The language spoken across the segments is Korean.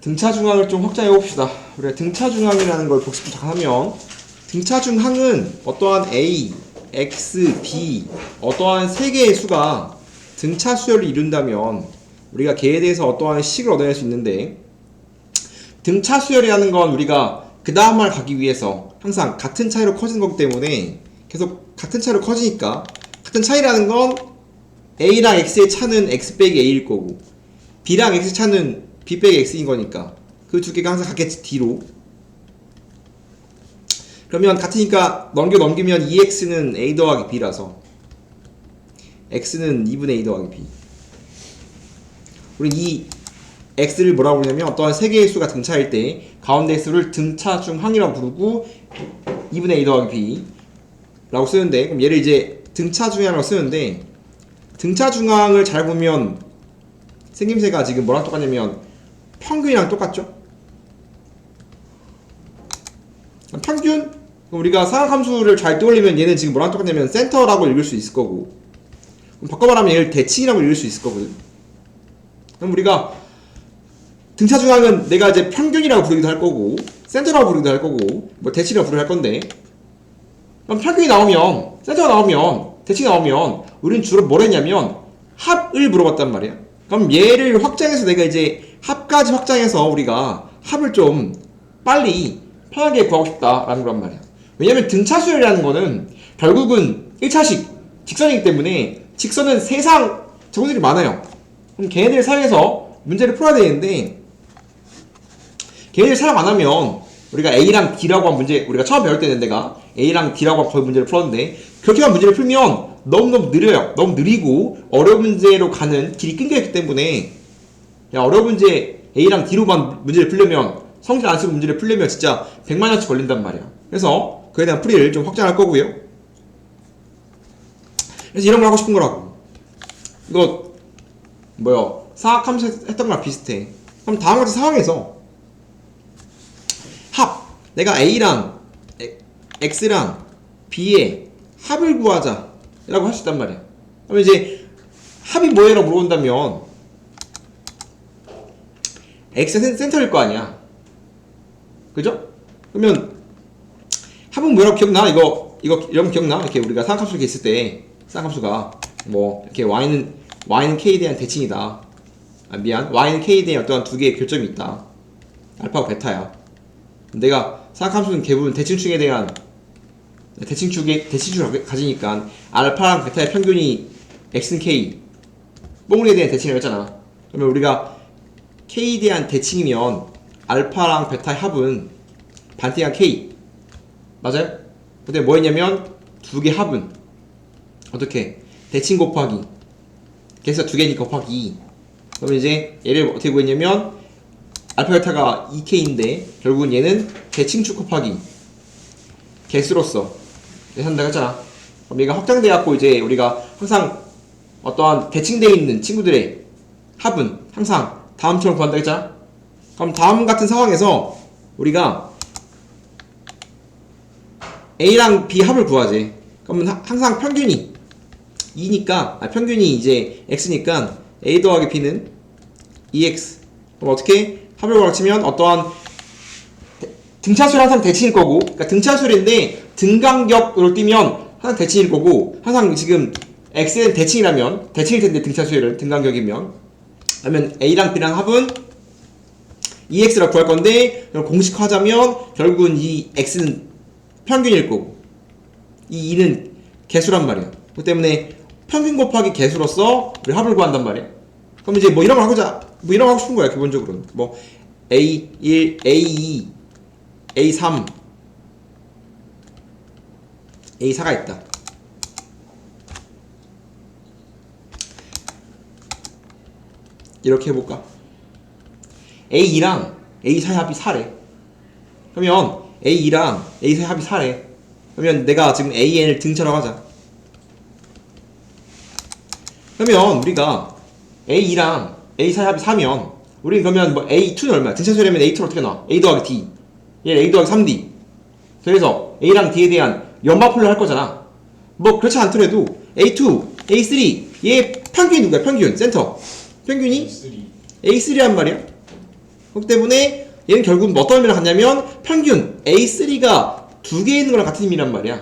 등차중항을 좀 확장해 봅시다. 우리가 등차중항이라는 걸 복습 잠깐 하면, 등차중항은 어떠한 A, X, B 어떠한 세 개의 수가 등차 수열을 이룬다면 우리가 걔에 대해서 어떠한 식을 얻어낼 수 있는데, 등차 수열이라는 건 우리가 그 다음을 가기 위해서 항상 같은 차이로 커지는 거기 때문에 계속 같은 차이로 커지니까, 같은 차이라는 건 A랑 X의 차는 X 빼기 A일 거고 B랑 X 차는 B 빼기 X인 거니까 그 두 개가 항상 같겠지, D로. 그러면 같으니까 넘기면 2X는 A 더하기 B라서 X는 2분의 A 더하기 B. 우리 이 X를 뭐라고 부르냐면 어떠한 세 개의 수가 등차일 때 가운데 수를 등차중항이라고 부르고 2분의 A 더하기 B 라고 쓰는데, 그럼 얘를 이제 등차중항이라고 쓰는데, 등차중항을 잘 보면 생김새가 지금 뭐랑 똑같냐면 평균이랑 똑같죠? 평균? 우리가 사각함수를 잘 떠올리면 얘는 지금 뭐랑 똑같냐면 센터라고 읽을 수 있을 거고, 그럼 바꿔 말하면 얘를 대칭이라고 읽을 수 있을 거거든. 그럼 우리가 등차중항은 내가 이제 평균이라고 부르기도 할 거고 센터라고 부르기도 할 거고 뭐 대칭이라고 부르기도 할 건데, 그럼 평균이 나오면, 센터가 나오면, 대칭이 나오면 우리는 주로 뭘 했냐면 합을 물어봤단 말이야. 그럼 얘를 확장해서 내가 이제 합까지 확장해서 우리가 합을 좀 빨리 편하게 구하고 싶다라는 거란 말이야. 왜냐면 등차수열이라는 거는 결국은 1차식 직선이기 때문에 직선은 세상 제곱들이 많아요. 그럼 걔네들을 사용해서 문제를 풀어야 되는데, 걔네들 사용 안 하면 우리가 A랑 D라고 한 문제, 우리가 처음 배울 때는 내가 A랑 D라고 한 거의 문제를 풀었는데, 그렇게만 문제를 풀면 너무너무 느려요. 너무 느리고 어려운 문제로 가는 길이 끊겨있기 때문에, 야, 어려운 문제 A랑 D로만 문제를 풀려면, 성질 안 쓰고 문제를 풀려면 진짜 100만 년씩 걸린단 말이야. 그래서 그에 대한 풀이를 좀 확장할 거고요. 그래서 이런 걸 하고 싶은 거라고. 이거 뭐야, 사각함수 했던 거랑 비슷해. 그럼 다음 같은 상황에서 합, 내가 A랑 X랑 B의 합을 구하자 라고 할 수 있단 말이야. 그러면 이제 합이 뭐예요? 라고 물어본다면 X는 센터일 거 아니야, 그죠? 그러면 합은 뭐라고 기억나? 이거 이런 거 기억나? 이렇게 우리가 사각함수 이렇게 있을 때 사각함수가 뭐 이렇게 y는 k에 대한 대칭이다. y는 k에 대한 어떠한 두 개의 교점이 있다. 알파고 베타야. 내가 사각함수는 대부분 대칭축에 대한 대칭축을 가지니까 알파랑 베타의 평균이 x는 k, 뽕리에 대한 대칭이라고 했잖아. 그러면 우리가 k에 대한 대칭이면 알파랑 베타의 합은 반대한 k, 맞아요? 근데 뭐 했냐면 두 개 합은 어떻게? 대칭 곱하기 개수가 두 개니까 곱하기 2. 그러면 이제 얘를 어떻게 구했냐면 알파 베타가 2k인데 결국은 얘는 대칭축 곱하기 개수로서 한다고 했잖아. 그럼 얘가 확장돼 갖고 이제 우리가 항상 어떠한 대칭되어 있는 친구들의 합은 항상 다음처럼 구한다고 했잖아. 그럼 다음 같은 상황에서 우리가 A랑 B 합을 구하지. 그러면 항상 평균이 2니까, 평균이 이제 X니까 A 더하기 B는 2X. 그럼 어떻게? 합을 구하라 치면 어떠한 등차수를 항상 대칭일 거고, 그러니까 등차수인데 등간격으로 띄면 항상 대칭일 거고, 항상 지금 X는 대칭이라면 대칭일 텐데 등차수열은 등간격이면, 그러면 A랑 B랑 합은 2X라고 구할 건데, 공식화하자면 결국은 이 X는 평균일 거고 이 2는 개수란 말이야. 그렇기 때문에 평균 곱하기 개수로서 우리 합을 구한단 말이야. 그럼 이제 뭐 이런 걸 하고자, 뭐 이런 거 하고 싶은 거야 기본적으로는. 뭐 A1, A2, A3, A4가 있다. 이렇게 해볼까? A2랑 A4의 합이 4래. 그러면 A2랑 A4의 합이 4래. 그러면 내가 지금 AN을 등차라고 하자. 그러면 우리가 A2랑 A4의 합이 4면 우리는 그러면 뭐 A2는 얼마야? 등차수열이면 A2는 어떻게 나와? A 더하기 D, 얘는 A 더하기 3D. 그래서 A랑 D에 대한 연마풀로 할 거잖아. 뭐 그렇지 않더라도 A2, A3 얘 평균이 누구야? 평균 센터 평균이 A3란 말이야. 그렇기 때문에 얘는 결국은 어떤 의미를 갖냐면 평균 A3가 2개 있는 거랑 같은 의미란 말이야.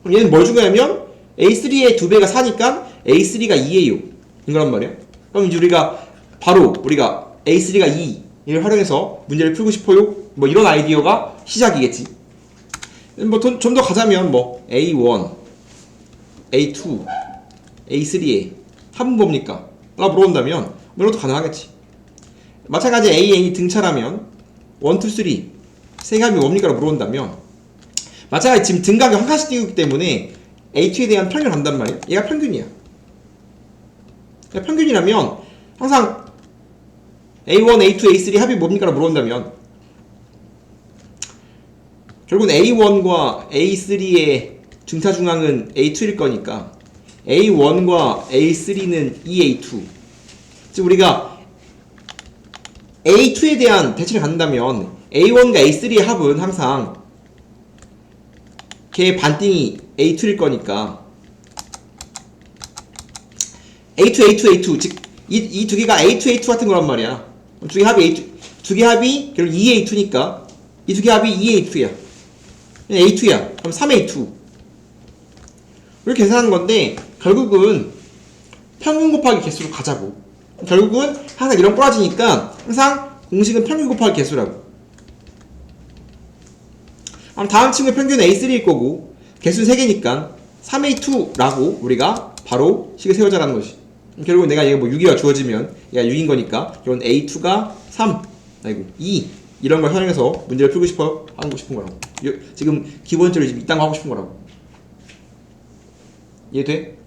그럼 얘는 뭘 준 거냐면 A3의 2배가 4니까 A3가 2예요. 이거란 말이야. 그럼 이제 우리가 바로 우리가 A3가 2를 활용해서 문제를 풀고 싶어요. 뭐 이런 아이디어가 시작이겠지. 뭐 좀 더 가자면 뭐 A1, A2, A3의 합은 뭡니까? 라고 물어본다면 뭐 이것도 가능하겠지. 마찬가지 AA 등차라면 1, 2, 3 세 개 합이 뭡니까? 라고 물어본다면 마찬가지 지금 등각이 한 칸씩 띄우기 때문에 A2에 대한 평균을 간단 말이야. 얘가 평균이야. 평균이라면 항상 A1, A2, A3 합이 뭡니까? 라고 물어본다면 결국은 A1과 A3의 등차 중앙은 A2일 거니까 A1과 A3는 2A2. 즉 우리가 A2에 대한 대칭을 갖는다면 A1과 A3의 합은 항상 걔의 반띵이 A2일 거니까 A2, A2, A2 즉 이 두 개가 A2, A2 같은 거란 말이야. 두 개 합이 A2, 두 개 합이 결국 2A2니까 이 두 개 합이 2A2야. A2야. 그럼 3A2 이렇게 계산하는 건데 결국은 평균 곱하기 개수로 가자고. 결국은 항상 이런 꼬라지니까 항상 공식은 평균 곱하기 개수라고. 그럼 다음 친구의 평균은 A3일 거고 개수는 3개니까 3A2라고 우리가 바로 식을 세우자라는 거지. 결국은 내가 얘가 뭐 6이라 주어지면 얘가 6인 거니까 결국은 A2가 3, 아이고 2 이런 걸 활용해서 문제를 풀고 하고 싶은 거라고. 지금 기본적으로 지금 이딴 거 하고 싶은 거라고. 이해돼?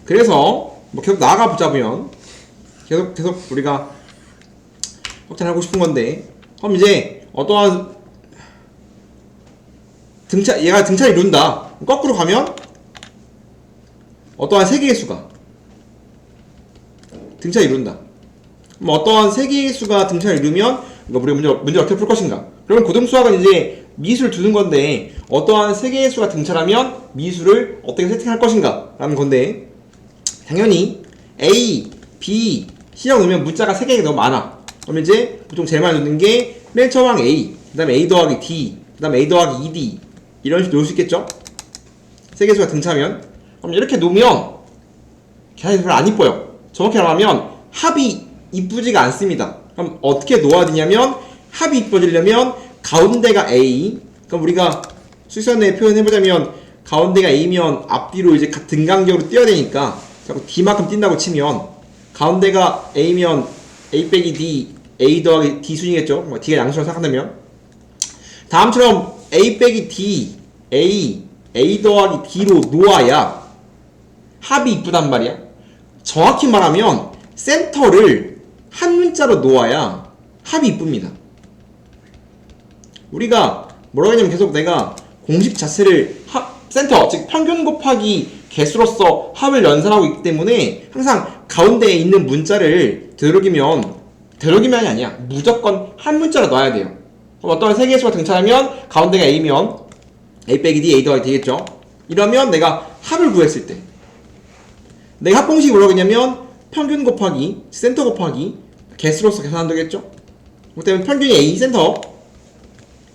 그래서 뭐 계속 나아가 보자면 계속 우리가 확장하고 싶은 건데 그럼 이제 어떠한 얘가 등차를 이룬다. 거꾸로 가면 어떠한 세 개의 수가 등차를 이룬다. 그럼 어떠한 세 개의 수가 등차를 이루면 우리가 문제 어떻게 풀 것인가? 그러면 고등수학은 이제 미수를 두는 건데 어떠한 세 개의 수가 등차라면 미수를 어떻게 세팅할 것인가? 라는 건데 당연히 A, B, C라고 넣으면 문자가 세 개가 너무 많아. 그럼 이제 보통 제일 많이 넣는 게 맨 처음 항 A, 그 다음에 A 더하기 D, 그 다음에 A 더하기 2D 이런 식으로 놓을 수 있겠죠? 세 개의 수가 등차면 그럼 이렇게 놓으면 계산이 별로 안 이뻐요. 정확히 말하면 합이 이쁘지가 않습니다. 그럼 어떻게 놓아야 되냐면 합이 이뻐지려면 가운데가 A. 그럼 우리가 수선에 표현해보자면 가운데가 A면 앞뒤로 이제 등간격으로 띄어야 되니까 자꾸 D만큼 띈다고 치면 가운데가 A면 A 빼기 D, A 더하기 D 순이겠죠? 뭐 D가 양수라고 생각한다면 다음처럼 A 빼기 D, A 더하기 D로 놓아야 합이 이쁘단 말이야. 정확히 말하면 센터를 한 문자로 놓아야 합이 이쁩니다. 우리가 뭐라고 했냐면 계속 내가 공식 자체를 센터, 즉 평균 곱하기 개수로서 합을 연산하고 있기 때문에 항상 가운데에 있는 문자를 되도록이면이 아니야. 무조건 한 문자로 놔야 돼요. 그럼 어떤 세 개의 수가 등차하면 가운데가 A면 A 빼기 D, A 더하기 D겠죠? 이러면 내가 합을 구했을 때 내가 합 공식이 뭐라고 했냐면 평균 곱하기 센터 곱하기 개수로서 계산한다겠죠? 그렇기 때문에 평균이 A 센터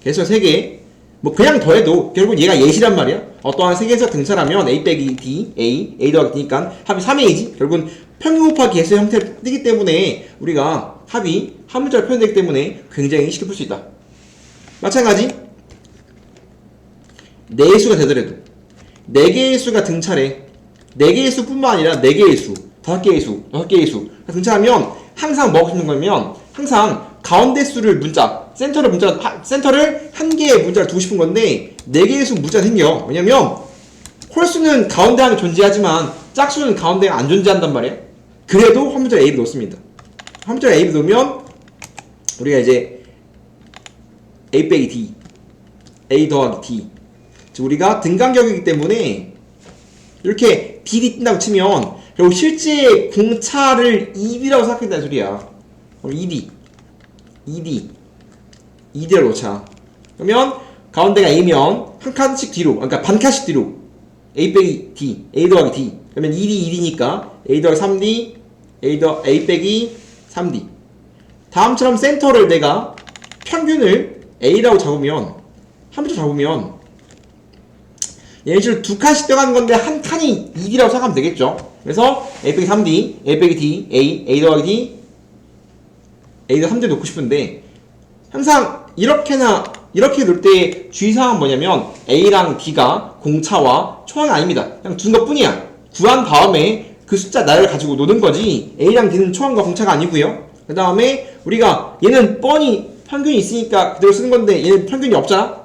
개수가 3개 뭐 그냥 더해도 결국 얘가 예시란 말이야. 어떠한 세 개에서 등차라면 A 빼기 D, A 더하기 D니까 합이 3A지. 결국은 평균 곱하기 개수의 형태를 띠기 때문에 우리가 합이 한 문자로 표현되기 때문에 굉장히 쉽게 풀 수 있다. 마찬가지 4개의 수가 되더라도 4개의 수가 등차래. 4개의 수뿐만 아니라 4개의 수, 5개의 수, 6개의 수 등차하면 항상 뭐 하고 싶은 거면 항상 가운데 수를 문자, 센터를 한 개의 문자를 두고 싶은 건데 4개의 수 문자가 생겨. 왜냐면 홀수는 가운데 안에 존재하지만 짝수는 가운데에 안 존재한단 말이야. 그래도 한 문자를 A를 넣습니다. 한 문자를 A를 넣으면 우리가 이제 A 빼기 D, A 더하기 D 즉 우리가 등간격이기 때문에 이렇게 DD 뛴다고 치면 결국 실제 공차를 2D라고 생각한다는 소리야. 그럼 2D라고 놓자. 그러면 가운데가 A면 한 칸씩 뒤로, 그러니까 반 칸씩 뒤로 A 빼기 D, A 더하기 D 그러면 2D, 2D니까 A 더하기 3D, A 빼기 3D 다음처럼 센터를 내가 평균을 A라고 잡으면 한 표 잡으면 얘는 식으로 두 칸씩 떠가는 건데 한 칸이 2D라고 생각하면 되겠죠. 그래서 A 빼기 3D, A 빼기 D, A 더하기 D, A 더 3D 놓고 싶은데 항상 이렇게 놓을 때 주의사항은 뭐냐면 A랑 D가 공차와 초항이 아닙니다. 그냥 둔 것 뿐이야. 구한 다음에 그 숫자 나를 가지고 노는 거지 A랑 D는 초항과 공차가 아니고요. 그 다음에 우리가 얘는 뻔히 평균이 있으니까 그대로 쓰는 건데 얘는 평균이 없잖아.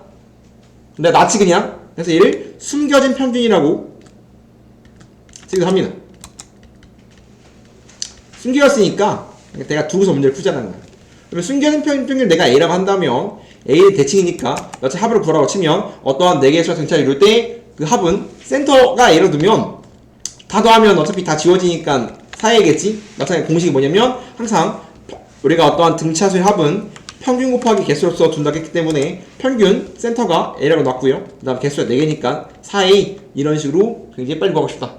내가 놨지 그냥. 그래서 얘를 숨겨진 평균이라고 쓰기도 합니다. 숨겨졌으니까 내가 두고서 문제를 풀자는 거야. 그러면 숨겨진 평균을 내가 A라고 한다면 A의 대칭이니까 여차 합을 구하라고 치면 어떠한 4개의 수와 등차를 이룰 때 그 합은 센터가 A로 두면 다 더하면 어차피 다 지워지니까 4A겠지? 마찬가지 공식이 뭐냐면 항상 우리가 어떠한 등차수의 합은 평균 곱하기 개수로서 둔다고 했기 때문에 평균 센터가 A라고 놨고요. 그 다음 개수가 4개니까 4A 이런 식으로 굉장히 빨리 구하고 싶다.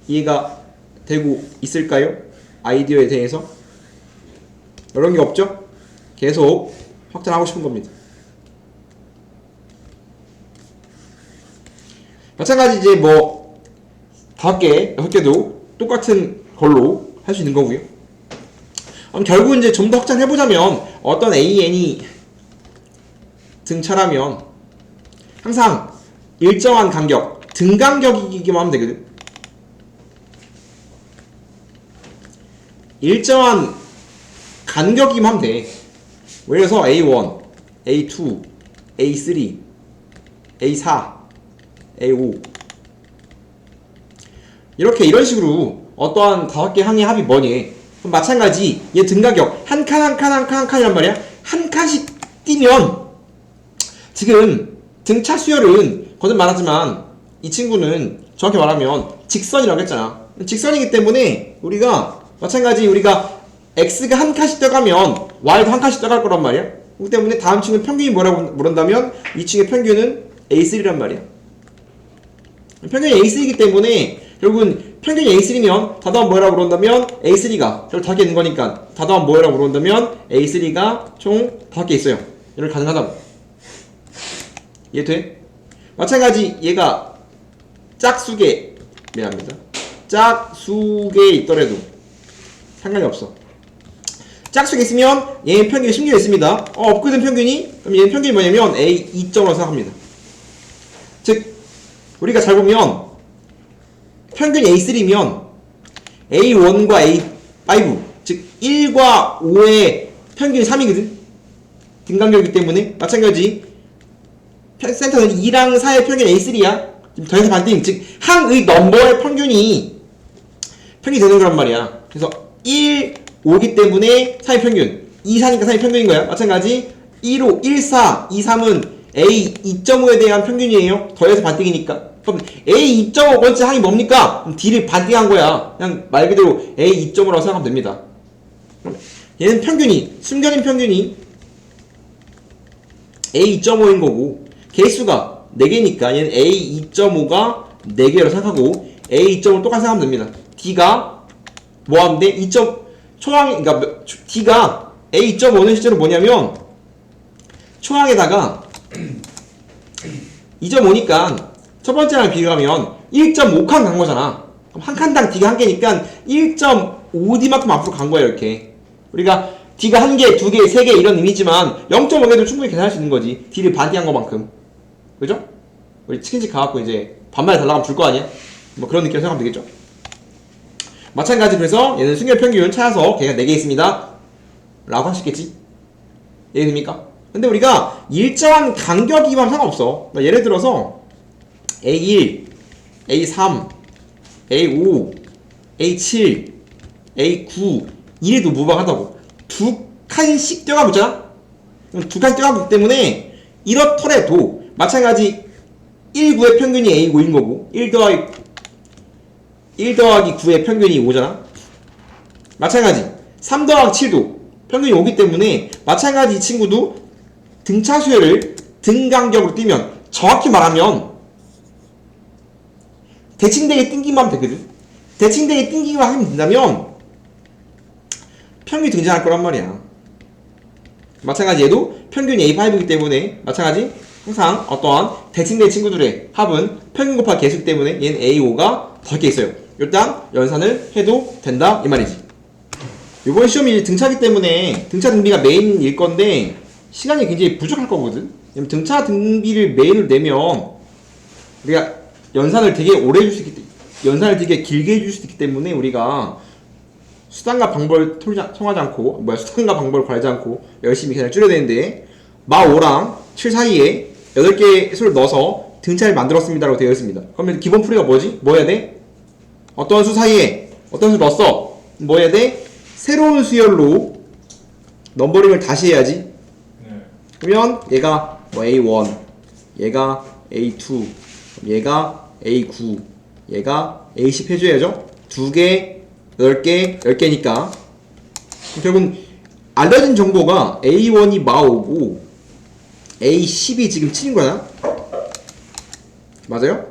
이해가 되고 있을까요? 아이디어에 대해서? 이런 게 없죠? 계속 확장하고 싶은 겁니다. 마찬가지 이제 뭐 5개, 6개도 똑같은 걸로 할 수 있는 거고요. 결국 이제 좀 더 확장해보자면 어떤 AN이 등차라면 항상 일정한 간격, 등간격이기만 하면 되거든. 일정한 간격이기만 하면 돼. 예를 들어서 A1, A2, A3, A4, A5 이런 식으로 어떠한 5개 항의 합이 뭐니? 그럼 마찬가지 얘 등가격 한 칸이란 말이야. 한 칸씩 뛰면 지금 등차 수열은 거듭 말하지만 이 친구는 정확히 말하면 직선이라고 했잖아. 직선이기 때문에 우리가 마찬가지 우리가 X가 한 칸씩 떠가면 Y도 한 칸씩 떠갈 거란 말이야. 그렇기 때문에 다음 층의 평균이 뭐라고 물은다면 이 층의 평균은 A3란 말이야. 평균이 A3이기 때문에 결국은 평균이 A3면 다 더하면 뭐라고 그런다면 A3가 결국 5개 있는 거니까 다 더하면 뭐라고 그런다면 A3가 총 5개 있어요. 이렇게 가능하다고. 이해돼? 마찬가지 얘가 짝수계 미안합니다. 짝수계에 있더라도 상관이 없어. 짝수계 있으면 얘는 평균이 심겨져 있습니다. 업그레이드 평균이 그럼 얘는 평균이 뭐냐면 A 2.5라고 생각합니다. 즉 우리가 잘 보면 평균 A3면 A1과 A5 즉 1과 5의 평균이 3이거든. 등간격이기 때문에 마찬가지 센터는 2랑 4의 평균 A3야. 지금 더해서 반띵 즉 항의 넘버의 평균이 되는 거란 말이야. 그래서 1, 5기 때문에 4의 평균 2, 4니까 4의 평균인 거야. 마찬가지 1, 5, 1, 4, 2, 3은 A 2.5에 대한 평균이에요. 더해서 반띵이니까. 그럼 A 2.5번째 항이 뭡니까? 그럼 D를 반띵한 거야. 그냥 말 그대로 A 2.5라고 생각하면 됩니다. 그럼 얘는 평균이 숨겨진 평균이 A 2.5인 거고 개수가 4개니까 얘는 A 2.5가 4개라고 생각하고 A 2.5 똑같이 생각하면 됩니다. D가 뭐하면 돼? 2. 초항 그러니까 D가 A 2.5는 실제로 뭐냐면 초항에다가 2.5니까 첫 번째랑 비교하면 1.5칸 간 거잖아. 그럼 한 칸당 D가 1개니까 1.5D만큼 앞으로 간 거야. 이렇게 우리가 D가 1개, 2개, 3개 이런 의미지만 0.5개도 충분히 계산할 수 있는 거지. D를 반띵한 것만큼. 그죠? 우리 치킨집 가갖고 이제 반만에 달라고 하면 줄 거 아니야? 뭐 그런 느낌으로 생각하면 되겠죠? 마찬가지 그래서 얘는 순결 평균 찾아서 걔가 4개 있습니다 라고 할 수 있겠지? 이해됩니까? 근데 우리가 일정한 간격이면 상관없어. 예를 들어서 A1, A3, A5, A7, A9 이래도 무방하다고. 2칸씩 뛰어가보자. 그럼 2칸 뛰어가기 때문에 이렇더라도 마찬가지 1, 9의 평균이 A5인 거고 1 더하기 9의 평균이 5잖아. 마찬가지 3 더하기 7도 평균이 5기 때문에 마찬가지 이 친구도 등차 수열을 등간격으로 뛰면 정확히 말하면 대칭되게 띵기만 하면 되거든. 대칭되게 띵기만 하면 된다면 평균이 등장할 거란 말이야. 마찬가지 얘도 평균이 A5이기 때문에 마찬가지 항상 어떠한 대칭된 친구들의 합은 평균 곱하기 개수이기 때문에 얘는 A5가 적게 있어요. 일단 연산을 해도 된다 이 말이지. 이번 시험이 등차기 때문에 등차 등비가 메인일 건데 시간이 굉장히 부족할 거거든. 왜냐면 등차 등비를 메인으로 내면 우리가 연산을 되게 오래 해줄 수 있기 때문에 연산을 되게 길게 해줄 수 있기 때문에 우리가 수단과 방법을 통하지 않고 수단과 방법을 관리하지 않고 열심히 그냥 줄여야 되는데 마 5랑 7 사이에 8개의 수를 넣어서 등차를 만들었습니다 라고 되어 있습니다. 그러면 기본 풀이가 뭐지? 뭐 해야 돼? 어떤 수 사이에 어떤 수 넣었어? 뭐 해야 돼? 새로운 수열로 넘버링을 다시 해야지. 그러면 얘가 뭐 A1 얘가 A2 얘가 A9 얘가 A10 해줘야죠. 2개 8개 10개니까 결국은 알려진 정보가 A1이 마5고 A10이 지금 7인 거야. 맞아요?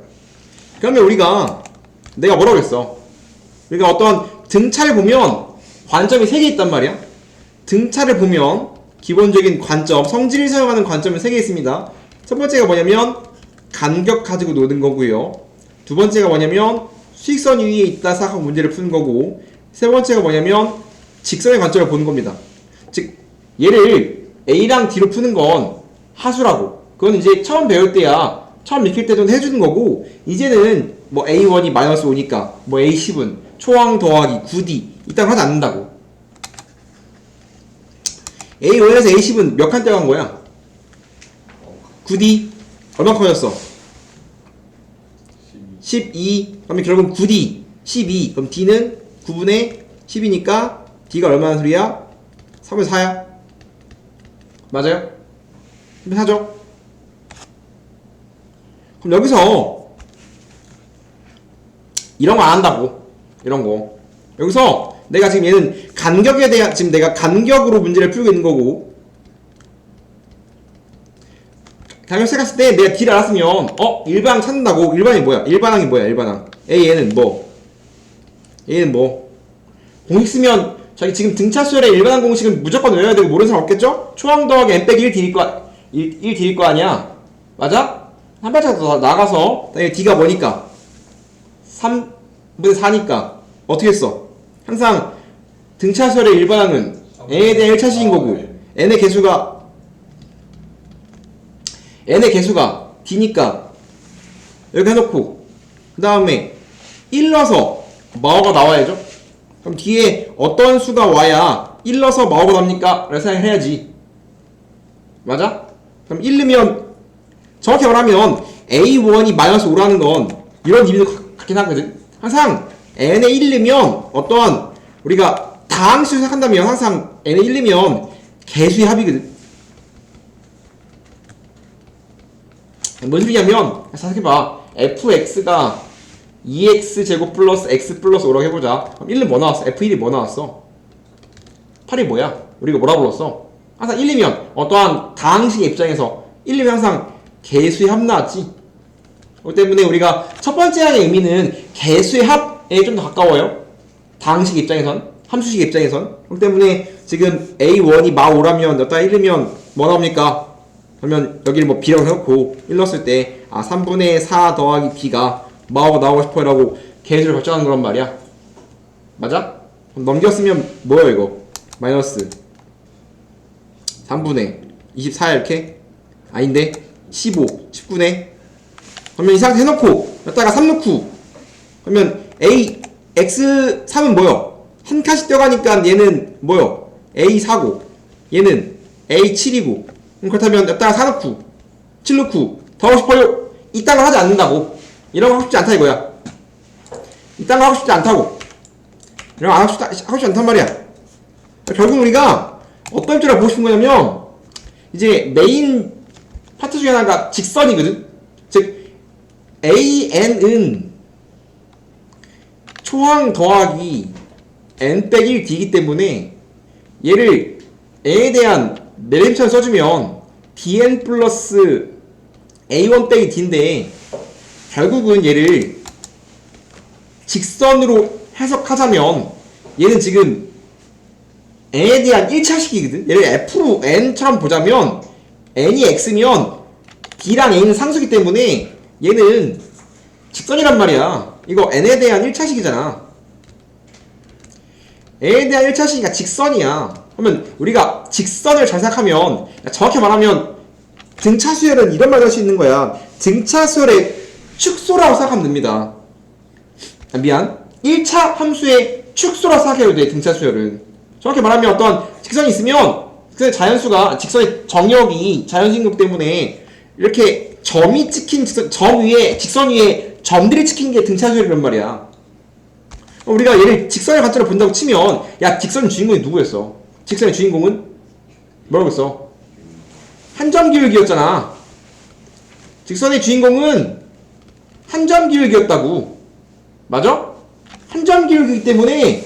그러면 우리가 내가 뭐라고 했어? 우리가 어떤 등차를 보면 관점이 3개 있단 말이야. 등차를 보면 기본적인 관점, 성질을 사용하는 관점이 3개 있습니다. 첫 번째가 뭐냐면 간격 가지고 노는 거고요. 두 번째가 뭐냐면 수직선 위에 있다 생각하고 문제를 푸는 거고, 세 번째가 뭐냐면 직선의 관점을 보는 겁니다. 즉 얘를 A랑 D로 푸는 건 하수라고. 그건 이제 처음 배울 때야, 처음 익힐 때 좀 해주는 거고, 이제는 뭐 A1이 마이너스 5니까 뭐 A10은 초항 더하기 9D 이딴 거 하지 않는다고. A1에서 A10은 몇 칸 떼어간 거야? 9D 얼마 커졌어? 12. 그러면 결국은 9D 12. 그럼 D는 9분의 10이니까 D가 얼마나 소리야? 3분의 4야. 맞아요? 3분의 4죠? 그럼 여기서 이런 거 안 한다고. 이런 거. 여기서 내가 지금 얘는 간격에 대한, 지금 내가 간격으로 문제를 풀고 있는 거고, 간격 생각했을 때 내가 D를 알았으면 일반항 찾는다고. 일반이 뭐야? 일반항이 뭐야? 일반항 A는 뭐? A는 뭐? 공식 쓰면 자기 지금 등차수열의 일반항 공식은 무조건 외워야 되고 모르는 사람 없겠죠? 초항 더하기 n 빼기 1 D일 거 1 D일 거 아니야? 맞아? 한 발짝 더 나가서 D가 뭐니까? 3분의 4니까 어떻게 했어? 항상 등차수열의 일반항은 n에 대한 1차식인 거고, n의 개수가 D니까 여기 해놓고 그 다음에 1 넣어서 마오가 나와야죠. 그럼 뒤에 어떤 수가 와야 1 넣어서 마오가 나옵니까? 라고 생각해야지. 맞아? 그럼 1 넣으면 정확히 말하면 A1이 마이너스 5라는 건 이런 의미도 같긴 하거든. 항상 n에 1 넣으면 어떠한 우리가 다항수를 생각한다면 항상 n에 1 넣으면 개수의 합이거든. 뭔 소리냐면 생각해봐. fx가 2x제곱 플러스 x 플러스 5라고 해보자. 그럼 1은 뭐 나왔어? f1이 뭐 나왔어? 8이 뭐야? 우리가 뭐라 불렀어? 항상 1이면 어떠한 다항식의 입장에서 1이면 항상 개수의 합 나왔지. 그렇기 때문에 우리가 첫 번째 항의 의미는 개수의 합에 좀 더 가까워요. 다항식 입장에선, 함수식 입장에선. 그렇기 때문에 지금 A1이 마5라면 어떠한 1이면 뭐 나옵니까? 그러면 여기를 뭐 B라고 해놓고 1 넣었을 때 3분의 4 더하기 B가 마오가 나오고 싶어요 라고 개수를 결정하는 거란 말이야. 맞아? 그럼 넘겼으면 뭐야 이거? 마이너스 3분의 24 이렇게? 아닌데 15, 19네. 그러면 이 상태 해놓고 여기다가 3 넣고, 그러면 A, X 3은 뭐요? 한 칸씩 뛰어가니까 얘는 뭐요? A4고 얘는 A7이고, 그렇다면 여기다가 4 넣고 7 넣고 더 하고 싶어요? 이딴 걸 하지 않는다고. 이런 거 하고 싶지 않다 이거야. 이딴 거 하고 싶지 않다고. 이런 거 하고 싶지 않단 말이야. 결국 우리가 어떤 줄을 보고 싶은 거냐면 이제 메인 파트 중에 하나가 직선이거든. 즉 AN은 초항 더하기 n 빼기 1 D이기 때문에 얘를 n에 대한 내림차를 써주면 dn 플러스 a1 빼기 d인데, 결국은 얘를 직선으로 해석하자면 얘는 지금 n에 대한 1차식이거든. 얘를 f로 n처럼 보자면 n이 x면 d랑 a는 상수기 때문에 얘는 직선이란 말이야. 이거 n에 대한 1차식이잖아. n에 대한 1차식이니까 직선이야. 그러면 우리가 직선을 잘 생각하면, 정확히 말하면 등차수열은 이런 말을 할 수 있는 거야. 등차수열의 축소라고 생각하면 됩니다. 미안, 1차 함수의 축소라고 생각해도 돼. 등차수열은 정확히 말하면 어떤 직선이 있으면 그 자연수가, 직선의 정역이 자연수인 때문에 이렇게 점이 찍힌 점 위에, 직선 위에 점들이 찍힌 게 등차수열이란 말이야. 우리가 얘를 직선의 관점으로 본다고 치면, 야, 직선 주인공이 누구였어? 직선의 주인공은 뭐라고 했어? 한 점 기울기였잖아. 직선의 주인공은 한 점 기울기였다고. 맞아? 한 점 기울기이기 때문에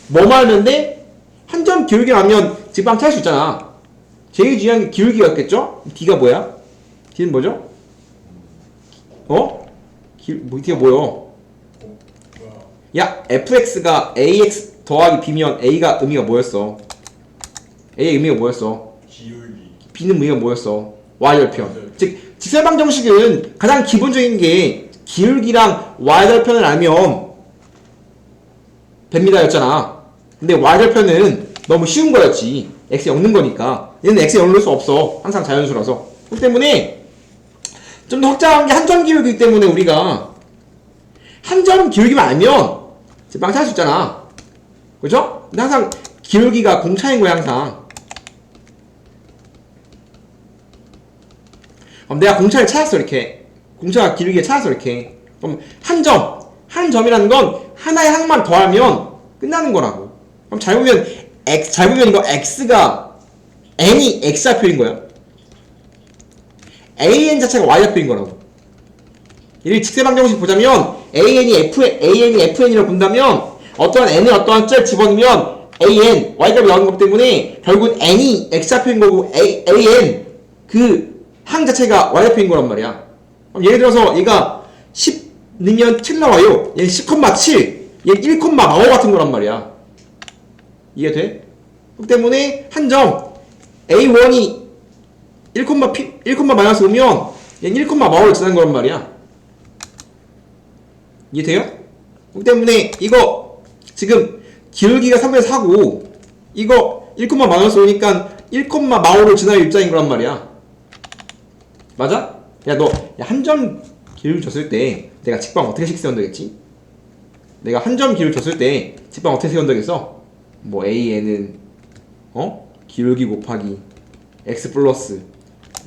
뭐 말하면 돼? 한 점 기울기라면 직방 찾을 수 있잖아. 제일 중요한 게 기울기였겠죠? D가 뭐야? D는 뭐죠? D가 뭐요? 야, fx가 ax 더하기 b면 a가 의미가 뭐였어? a의 의미가 뭐였어? 기울기. b는 의미가 뭐였어? y절편. 즉 직선방 정식은 가장 기본적인 게 기울기랑 y절편을 알면 됩니다였잖아. 근데 y절편은 너무 쉬운 거였지. x에 엮는 거니까. 얘는 x에 엮을 수 없어. 항상 자연수라서. 그렇기 때문에 좀 더 확장한 게 한 점 기울기이기 때문에 우리가 한 점 기울기만 알면 빵 찾을 수 있잖아. 그죠? 근데 항상 기울기가 공차인 거야, 항상. 그럼 내가 공차를 찾았어, 이렇게. 공차가 기울기를 찾았어, 이렇게. 그럼 한 점이라는 건 하나의 항만 더하면 끝나는 거라고. 그럼 잘 보면 이거 x가, n이 x좌표인 거야. an 자체가 y좌표인 거라고. 이 직세방정식 보자면 an이 fn이라고 본다면 어떠한 n을 어떠한 숫자를 집어넣으면 an, y값이 나오는 거기 때문에 결국은 n이 x좌표인 거고 an 그 항 자체가 y좌표인 거란 말이야. 그럼 예를 들어서 얘가 10 넣으면 7 나와요. 얘는 10,7, 얘는 1,5 같은 거란 말이야. 이해돼? 그렇기 때문에 한 점 a1이 1, 마이너스 오면 얘는 1,5를 지나는 거란 말이야. 이해돼요? 그렇기 때문에 이거 지금 기울기가 3분의 4고 이거 1, 마이너스 오니까 1,5를 지날 입장인 거란 말이야. 맞아? 야, 너 한 점 기울기 줬을 때 내가 직방 어떻게 세운다겠지? 내가 한 점 기울기 줬을 때 직방 어떻게 세운다겠어? 뭐 an은 기울기 곱하기 x 플러스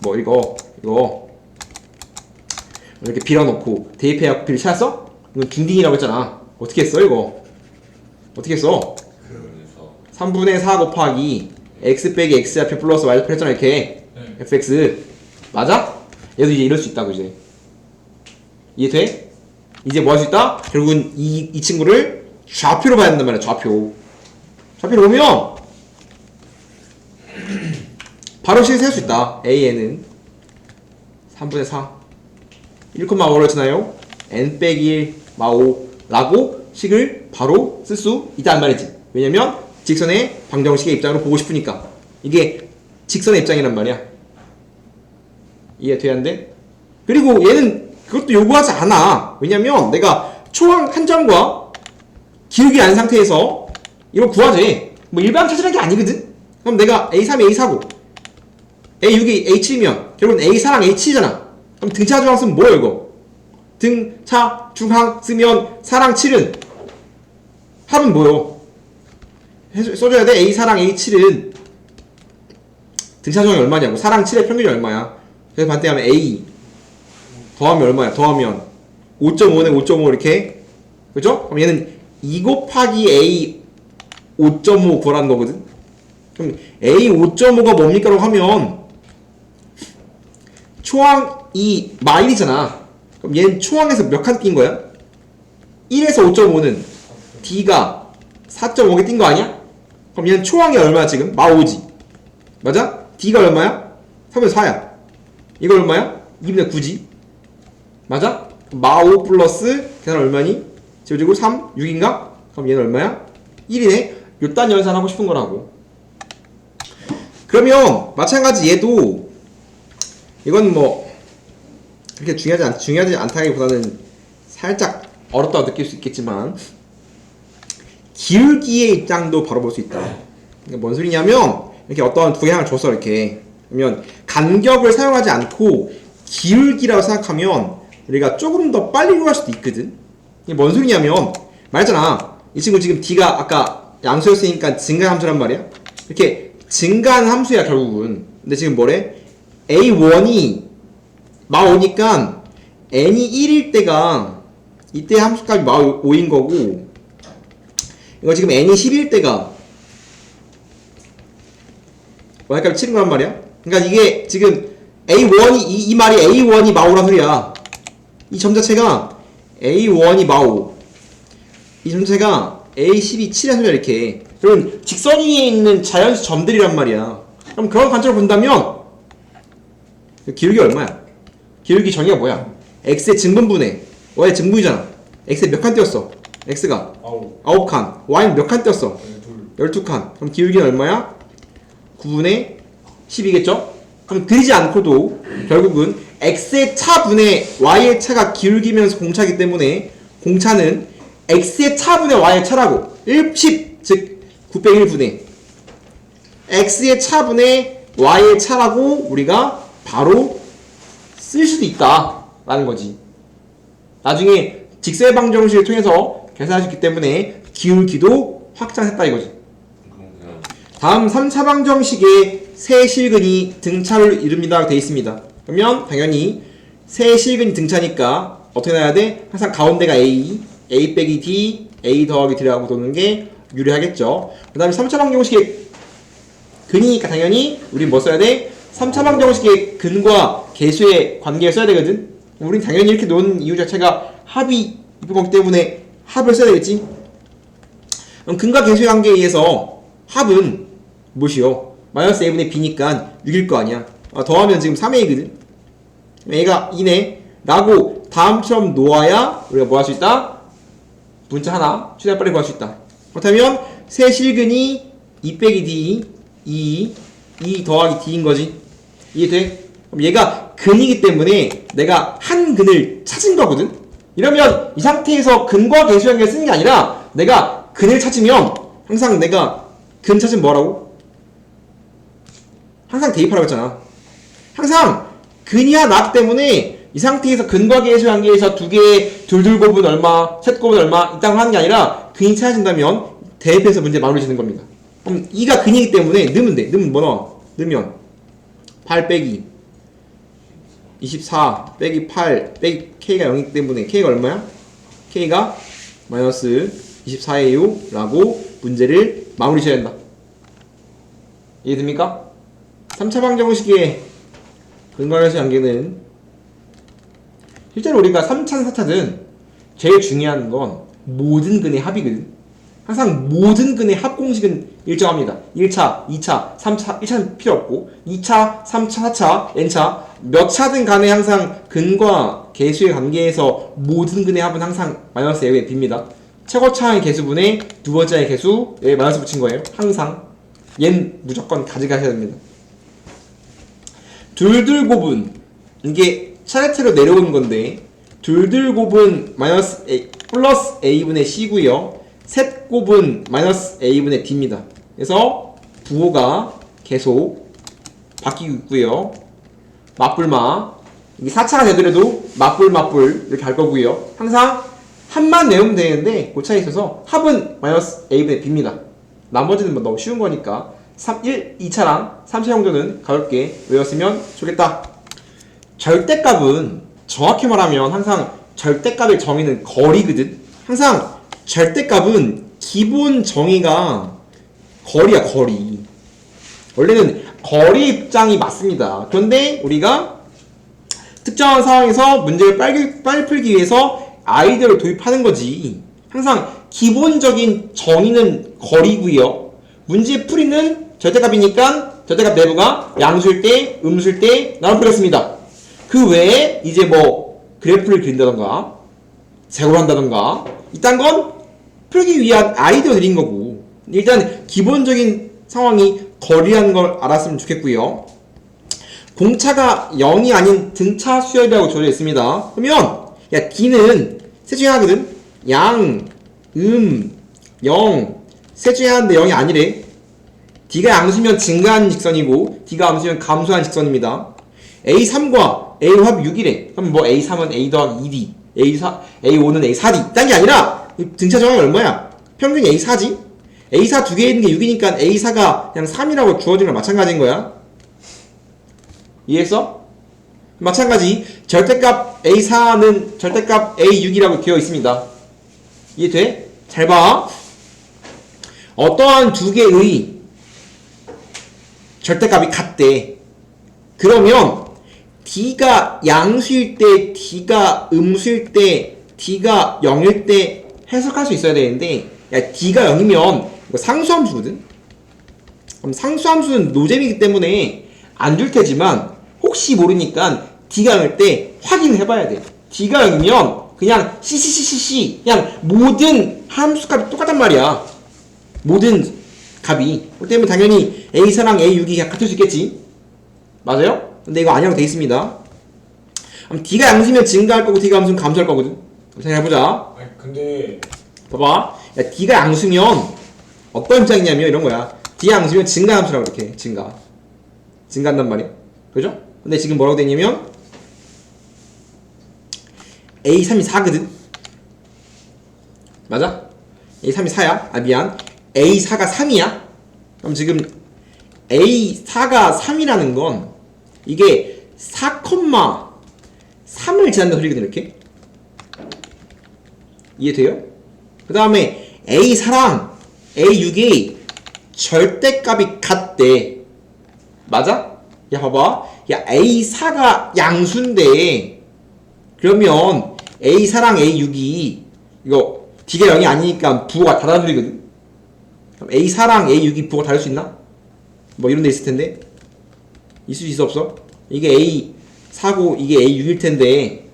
뭐 이거 이렇게 빌어놓고 대입해갖고 비를 찾았어? 이건 중딩이라고 했잖아. 어떻게 했어 이거? 어떻게 했어? 3분의 4 곱하기 x 빼기 x좌표 플러스 y좌표 했잖아 이렇게. 네. fx 맞아? 얘도 이제 이럴 수 있다고 이제. 이해돼? 이제 뭐 할 수 있다? 결국은 이 친구를 좌표로 봐야 된단 말이야. 좌표로 보면 바로 식을 세울 수 있다. an은 3분의 4 1,5를 치나요? n 빼기 1 마오라고 식을 바로 쓸 수 있다는 말이지. 왜냐면 직선의 방정식의 입장으로 보고 싶으니까. 이게 직선의 입장이란 말이야. 이해돼야 안 돼? 그리고 얘는 그것도 요구하지 않아. 왜냐면 내가 초항 한 점과 기울기 안 상태에서 이걸 구하지. 뭐 일반 찾으라는 게 아니거든? 그럼 내가 A3이 A4고 A6이 A7이면 결국은 A4랑 A7이잖아. 그럼 등차 중항 쓰면 뭐예요 이거? 등차 중항 쓰면 4랑 7은 합은 뭐요? 써줘야 돼. A4랑 A7은 등차 중항이 얼마냐고. 4랑 7의 평균이 얼마야? 그래서 반대하면 A 더하면 얼마야? 더하면 5.5네 5.5 이렇게. 그죠? 그럼 얘는 2 곱하기 A 5.5 구하라는 거거든. 그럼 A 5.5가 뭡니까? 라고 하면 초항이 마일이잖아. 그럼 얘는 초항에서 몇 칸 뛴 거야? 1에서 5.5는 D가 4.5개 뛴 거 아니야? 그럼 얘는 초항이 얼마야 지금? 마5지. 맞아? D가 얼마야? 3분의 4야. 이거 얼마야? 2분의 9지. 맞아? 마5 플러스 계산 얼마니? 제곱제곱 3, 6인가? 그럼 얘는 얼마야? 1이네. 요딴 연산하고 싶은 거라고. 그러면 마찬가지 얘도 이건 뭐 그렇게 중요하지 않다기보다는 살짝 어렵다고 느낄 수 있겠지만 기울기의 입장도 바로 볼 수 있다. 그러니까 뭔 소리냐면 이렇게 어떤 두 개를 줬어 이렇게. 그러면 간격을 사용하지 않고 기울기라고 생각하면 우리가 조금 더 빨리 이루어갈 수도 있거든. 이게 뭔 소리냐면 말했잖아. 이 친구 지금 D가 아까 양수였으니까 증가한 함수란 말이야. 이렇게 증가하는 함수야 결국은. 근데 지금 뭐래? A1이 마5니까 n이 1일 때가 이때 함수값이 마5인 거고, 이거 지금 n이 10일 때가 y값이 7인 거란 말이야. 그러니까 이게 지금 A1이 이 말이 A1이 마5란 소리야. 이 점 자체가 A1이 마5, 이 점 자체가 A10이 7이란 소리야. 이렇게 그러면 직선 위에 있는 자연수 점들이란 말이야. 그럼 그런 관점으로 본다면 기울기 얼마야? 기울기 정의가 뭐야? x의 증분분의 y의 증분이잖아. x에 몇 칸 띄었어? x가 9칸, y는 몇 칸 띄었어? 12칸. 그럼 기울기는 얼마야? 9분의 10이겠죠? 그럼 그리지 않고도 결국은 x의 차분의 y의 차가 기울기면서 공차이기 때문에 공차는 x의 차분의 y의 차라고 10, 즉 901분의 x의 차분의 y의 차라고 우리가 바로 쓸 수도 있다 라는 거지. 나중에 직선의 방정식을 통해서 계산할 수 있기 때문에 기울기도 확장했다 이거지. 다음 3차 방정식에 세 실근이 등차를 이룹니다 되어 있습니다. 그러면 당연히 세 실근이 등차니까 어떻게 나야 돼? 항상 가운데가 A, A 빼기 D, A 더하기 D라고 도는 게 유리하겠죠. 그 다음에 3차 방정식의 근이니까 당연히 우린 뭐 써야 돼? 3차 방정식의 근과 계수의 관계를 써야 되거든. 우린 당연히 이렇게 놓은 이유 자체가 합이 이쁜 거기 때문에 합을 써야 되겠지. 그럼 근과 계수의 관계에 의해서 합은 무엇이요? 마이너스 a분의 b니까 6일 거 아니야. 더하면 지금 3a거든. a가 2네 라고 다음처럼 놓아야 우리가 뭐 할 수 있다? 문자 하나 최대한 빨리 구할 수 있다. 그렇다면 세 실근이 2 빼기 d 2 더하기 d인 거지. 이해돼? 그럼 얘가 근이기 때문에 내가 한 근을 찾은 거거든. 이러면 이 상태에서 근과 계수의 관계를 쓰는 게 아니라 내가 근을 찾으면 항상 내가 근 찾으면 뭐라고? 항상 대입하라고 했잖아. 항상 근이야 나기 때문에 이 상태에서 근과 계수의 관계에서 두 개의 둘둘 곱은 얼마, 셋 곱은 얼마 이딴 거 하는 게 아니라 근이 찾아진다면 대입해서 문제 마무리 짓는 겁니다. 그럼 2가 근이기 때문에 넣으면 돼. 넣으면 뭐 나와? 넣으면 8 빼기 24 빼기 8 빼기 k가 0이기 때문에 k가 얼마야? k가 마이너스 24예요 라고 문제를 마무리 지어야 된다. 이해됩니까? 3차 방정식의 근과 계수의 관계는 실제로 우리가 3차든 4차든 제일 중요한 건 모든 근의 합이거든. 항상 모든 근의 합 공식은 일정합니다. 1차, 2차, 3차, 1차는 필요 없고 2차, 3차, 4차, n차 몇 차든 간에 항상 근과 계수의 관계에서 모든 근의 합은 항상 마이너스 a분의 b입니다. 최고차의 계수분의 두 번째의 계수 여기 마이너스 붙인 거예요. 항상 얘는 무조건 가져가셔야 됩니다. 둘둘 곱은 이게 차례차례로 내려오는 건데 둘둘 곱은 마이너스 a 플러스 a분의 c고요. 셋 곱은 마이너스 a분의 d입니다. 그래서 부호가 계속 바뀌고 있고요. 맞불마 이게 4차가 되더라도 맞불 이렇게 할 거고요. 항상 합만 외우면 되는데 그 차에 있어서 합은 마이너스 a분의 b입니다. 나머지는 뭐 너무 쉬운 거니까 2차랑 3차 정도는 가볍게 외웠으면 좋겠다. 절대값은 정확히 말하면 항상 절대값의 정의는 거리거든. 항상 절대값은 기본 정의가 거리야, 거리. 원래는 거리 입장이 맞습니다. 그런데 우리가 특정한 상황에서 문제를 빨리 풀기 위해서 아이디어를 도입하는 거지. 항상 기본적인 정의는 거리고요. 문제 풀이는 절대값이니까 절대값 내부가 양수일 때, 음수일 때 나눠 풀겠습니다. 그 외에 이제 뭐 그래프를 그린다던가 제곱을 한다던가 이딴 건 풀기 위한 아이디어 드린 거고 일단 기본적인 상황이 거리라는 걸 알았으면 좋겠고요. 공차가 0이 아닌 등차 수열이라고 주어져 있습니다. 그러면 야 D는 셋 중에 하나거든. 양, 0 셋 중에 하나인데 0이 아니래. D가 양수면 증가하는 직선이고 D가 암수면 감소하는 직선입니다. A3과 A5 합 6이래. 그럼 뭐 A3은 A 더하기 2D, A5는 A4D 딴 게 아니라 등차 정확이 얼마야? 평균이 A4지? A4 두 개 있는 게 6이니까 A4가 그냥 3이라고 주어진 거랑 마찬가지인 거야. 이해했어? 마찬가지 절대값 A4는 절대값 A6이라고 되어 있습니다. 이해돼? 잘 봐. 어떠한 두 개의 절대값이 같대. 그러면 D가 양수일 때, D가 음수일 때, D가 0일 때 해석할 수 있어야 되는데, 야 D가 0이면 이거 상수함수거든? 그럼 상수함수는 노잼이기 때문에 안 줄 테지만 혹시 모르니까 D가 0일 때 확인을 해봐야 돼. D가 0이면 그냥 CCCCC 그냥 모든 함수값이 똑같단 말이야. 모든 값이. 그렇기 때문에 당연히 A4랑 A6이 같을 수 있겠지. 맞아요? 근데 이거 아니라고 돼 있습니다. 그럼 D가 양수면 증가할 거고 D가 함수면 감소할 거거든. 생각해보자. 아니 근데 봐봐. 야, D가 양수면 어떤 입장이냐면 이런 거야. D 양수면 증가 함수라고 이렇게 증가한단 말이야. 그죠? 근데 지금 뭐라고 되냐면 A3이 4거든. 맞아? A3이 4야. 아 미안. A4가 3이야. 그럼 지금 A4가 3이라는 건 이게 4,3을 지난다는 소리거든. 이렇게 이해돼요? 그 다음에 A4랑 A6이 절대값이 같대. 맞아? 야 봐봐. 야 A4가 양수인데 그러면 A4랑 A6이 이거 D가 0이 아니니까 부호가 다른 소리거든. 그럼 A4랑 A6이 부호가 다를 수 있나? 뭐 이런 데 있을 텐데 있을 수 있어 없어? 이게 A4고 이게 A6일 텐데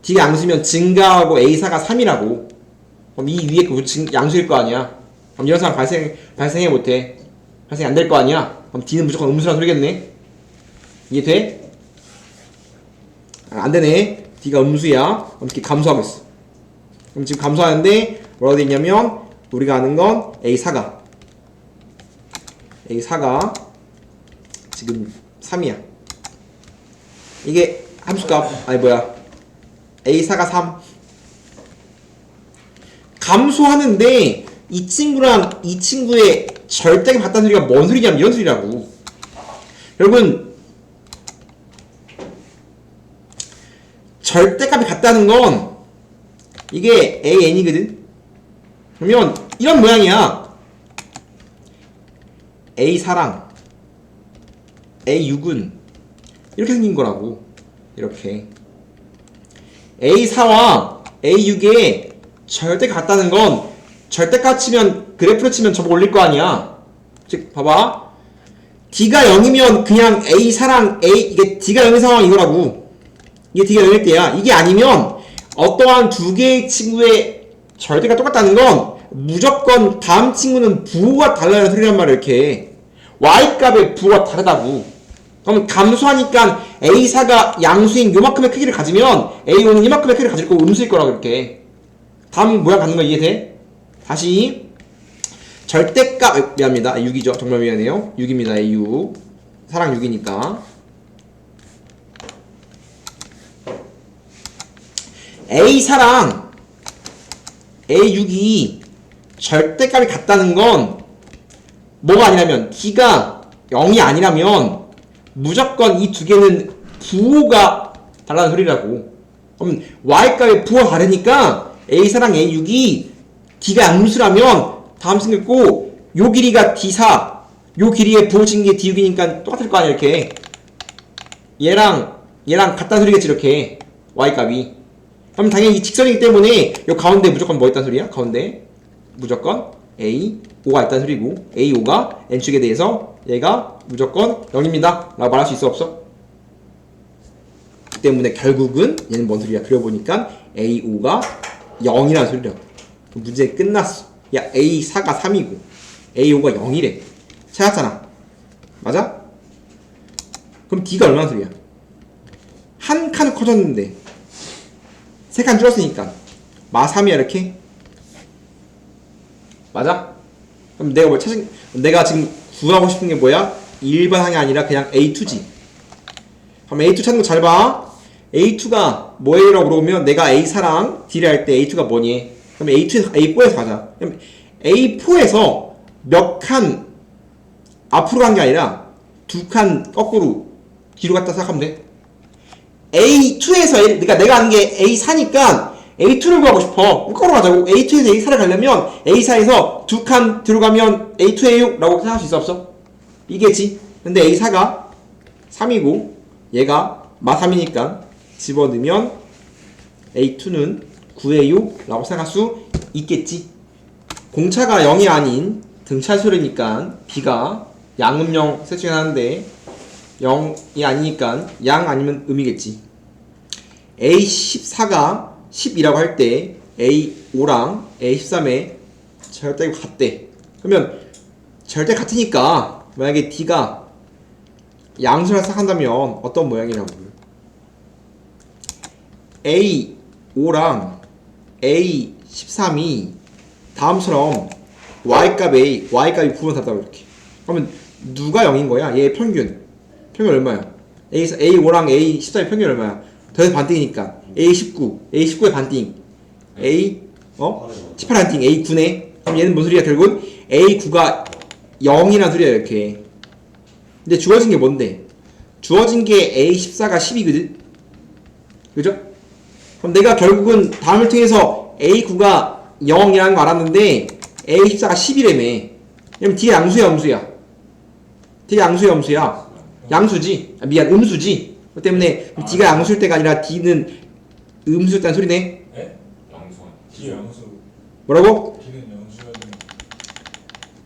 D가 양수면 증가하고 A4가 3이라고. 그럼 이 위에 그 양수일 거 아니야. 그럼 이런 상황 발생해 못해. 발생이 안 될 거 아니야. 그럼 D는 무조건 음수란 소리겠네. 이해돼? 안 되네. D가 음수야. 그럼 이렇게 감소하고 있어. 그럼 지금 감소하는데 뭐라고 돼 있냐면 우리가 아는 건 A4가 지금 3이야. 이게 함수값 아니 뭐야 A4가 3 감소하는데 이 친구랑 이 친구의 절대값이 같다는 소리가 뭔 소리냐면 이런 소리라고. 여러분 절대값이 같다는 건 이게 AN이거든. 그러면 이런 모양이야. A4랑 A6은 이렇게 생긴 거라고. 이렇게 A4와 A6의 절대값 같다는 건 절대값 치면 그래프로 치면 저거 올릴 거 아니야. 즉 봐봐. D가 0이면 그냥 A4랑 이게 D가 0인 상황 이거라고. 이게 D가 0일 때야. 이게 아니면 어떠한 두 개의 친구의 절대가 똑같다는 건 무조건 다음 친구는 부호가 달라는 소리란 말이야. 이렇게 Y값의 부호가 다르다고. 그럼 감소하니까 A4가 양수인 요만큼의 크기를 가지면 A5는 이만큼의 크기를 가질 거고 음수일 거라고. 이렇게 다음 모양 갖는 거 이해돼? 다시 절대값 미안합니다. 6이죠. 정말 미안해요. 6입니다. A6 사랑 6이니까 A4랑 A6이 절대값이 같다는 건 뭐가 아니라면 D가 0이 아니라면 무조건 이 두 개는 부호가 달라는 소리라고. 그럼 Y값의 부호가 다르니까 A4랑 A6이 D가 양수라면 다음 생겼고 요 길이가 D4 요 길이의 부호친 게 D6이니까 똑같을 거 아니야. 이렇게 얘랑 같다는 소리겠지. 이렇게 Y값이. 그럼 당연히 이 직선이기 때문에 요 가운데 무조건 뭐 있다는 소리야? 가운데 무조건 A5가 있다는 소리고 A5가 N축에 대해서 얘가 무조건 0입니다 라고 말할 수 있어 없어? 그 때문에 결국은 얘는 뭔 소리야? 그려보니까 A5가 0이라는 소리라고. 문제 끝났어. 야 A4가 3이고 A5가 0이래. 찾았잖아. 맞아? 그럼 D가 얼마나 소리야? 한 칸 커졌는데 3칸 줄었으니까 마 3이야 이렇게? 맞아? 그럼 내가 뭘 내가 지금 구하고 싶은 게 뭐야? 1번 항이 아니라 그냥 A2지. 그럼 A2 찾는 거 잘 봐. A2가 뭐예요? 라고 물어보면 내가 A4랑 D를 할 때 A2가 뭐니? 그럼 A4에서 가자. 그럼 A4에서 몇 칸 앞으로 간 게 아니라 2칸 거꾸로 뒤로 갔다 생각하면 돼. A2에서 그러니까 내가 아는 게 A4니까 A2를 구하고 싶어. 거꾸로 가자고. A2에서 A4를 가려면 A4에서 2칸 들어가면 A2에요? 라고 생각할 수 있어 없어? 이게지. 근데 A4가 3이고 얘가 마3이니까 집어넣으면 A2는 9에요? 라고 생각할 수 있겠지. 공차가 0이 아닌 등차수열이니까 B가 양음영 셋 중에 하나인데 0이 아니니까 양 아니면 음이겠지. A14가 10이라고 할 때 A5랑 A13에 절대가 같대. 그러면 절대 같으니까 만약에 D가 양수를 생각한다면 어떤 모양이냐고. A5랑 A13이 다음처럼 Y값이 부분 같다고 이렇게. 그러면 누가 0인 거야? 얘의 평균 얼마야? A5랑 A14의 평균 얼마야? 더해서 반띵이니까 A19의 반띵 A18 반띵 A9네. 그럼 얘는 뭔 소리야? 결국은 A9가 0이란 소리야 이렇게. 근데 주어진 게 뭔데? 주어진 게 A14가 10이거든? 그죠? 그럼 내가 결국은 다음을 통해서 A9가 0이라는 거 알았는데 A14가 10이라며. 그럼 D가 양수야 음수야? D가 양수야 음수야? 양수지? 미안 음수지? 그 때문에 D가 양수일 때가 아니라 D는 음수였다는 소리네? 네? 양수. D 양수. 뭐라고? D는 양수야.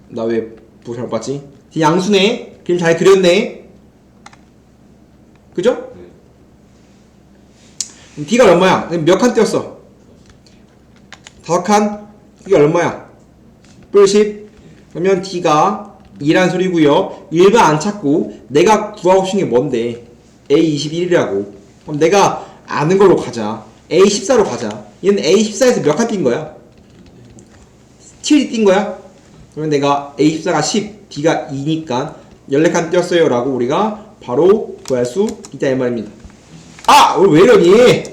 나 왜 보고 잘못 봤지? D 양수네? 그림 잘 그렸네? 그죠? 네. 그럼 D가 얼마야? 몇 칸 띄었어? 5칸? D가 얼마야? 뿔 10? 그러면 D가 2란 소리고요. 1번 안 찾고 내가 구하고 싶은 게 뭔데? A21이라고. 그럼 내가 아는 걸로 가자. A14로 가자. 얘는 A14에서 몇 칸 띈 거야? 7이 띈 거야? 그러면 내가 A14가 10, D가 2니까 14칸 띄었어요 라고 우리가 바로 구할 수 있다 이 말입니다. 아! 오늘 왜 이러니?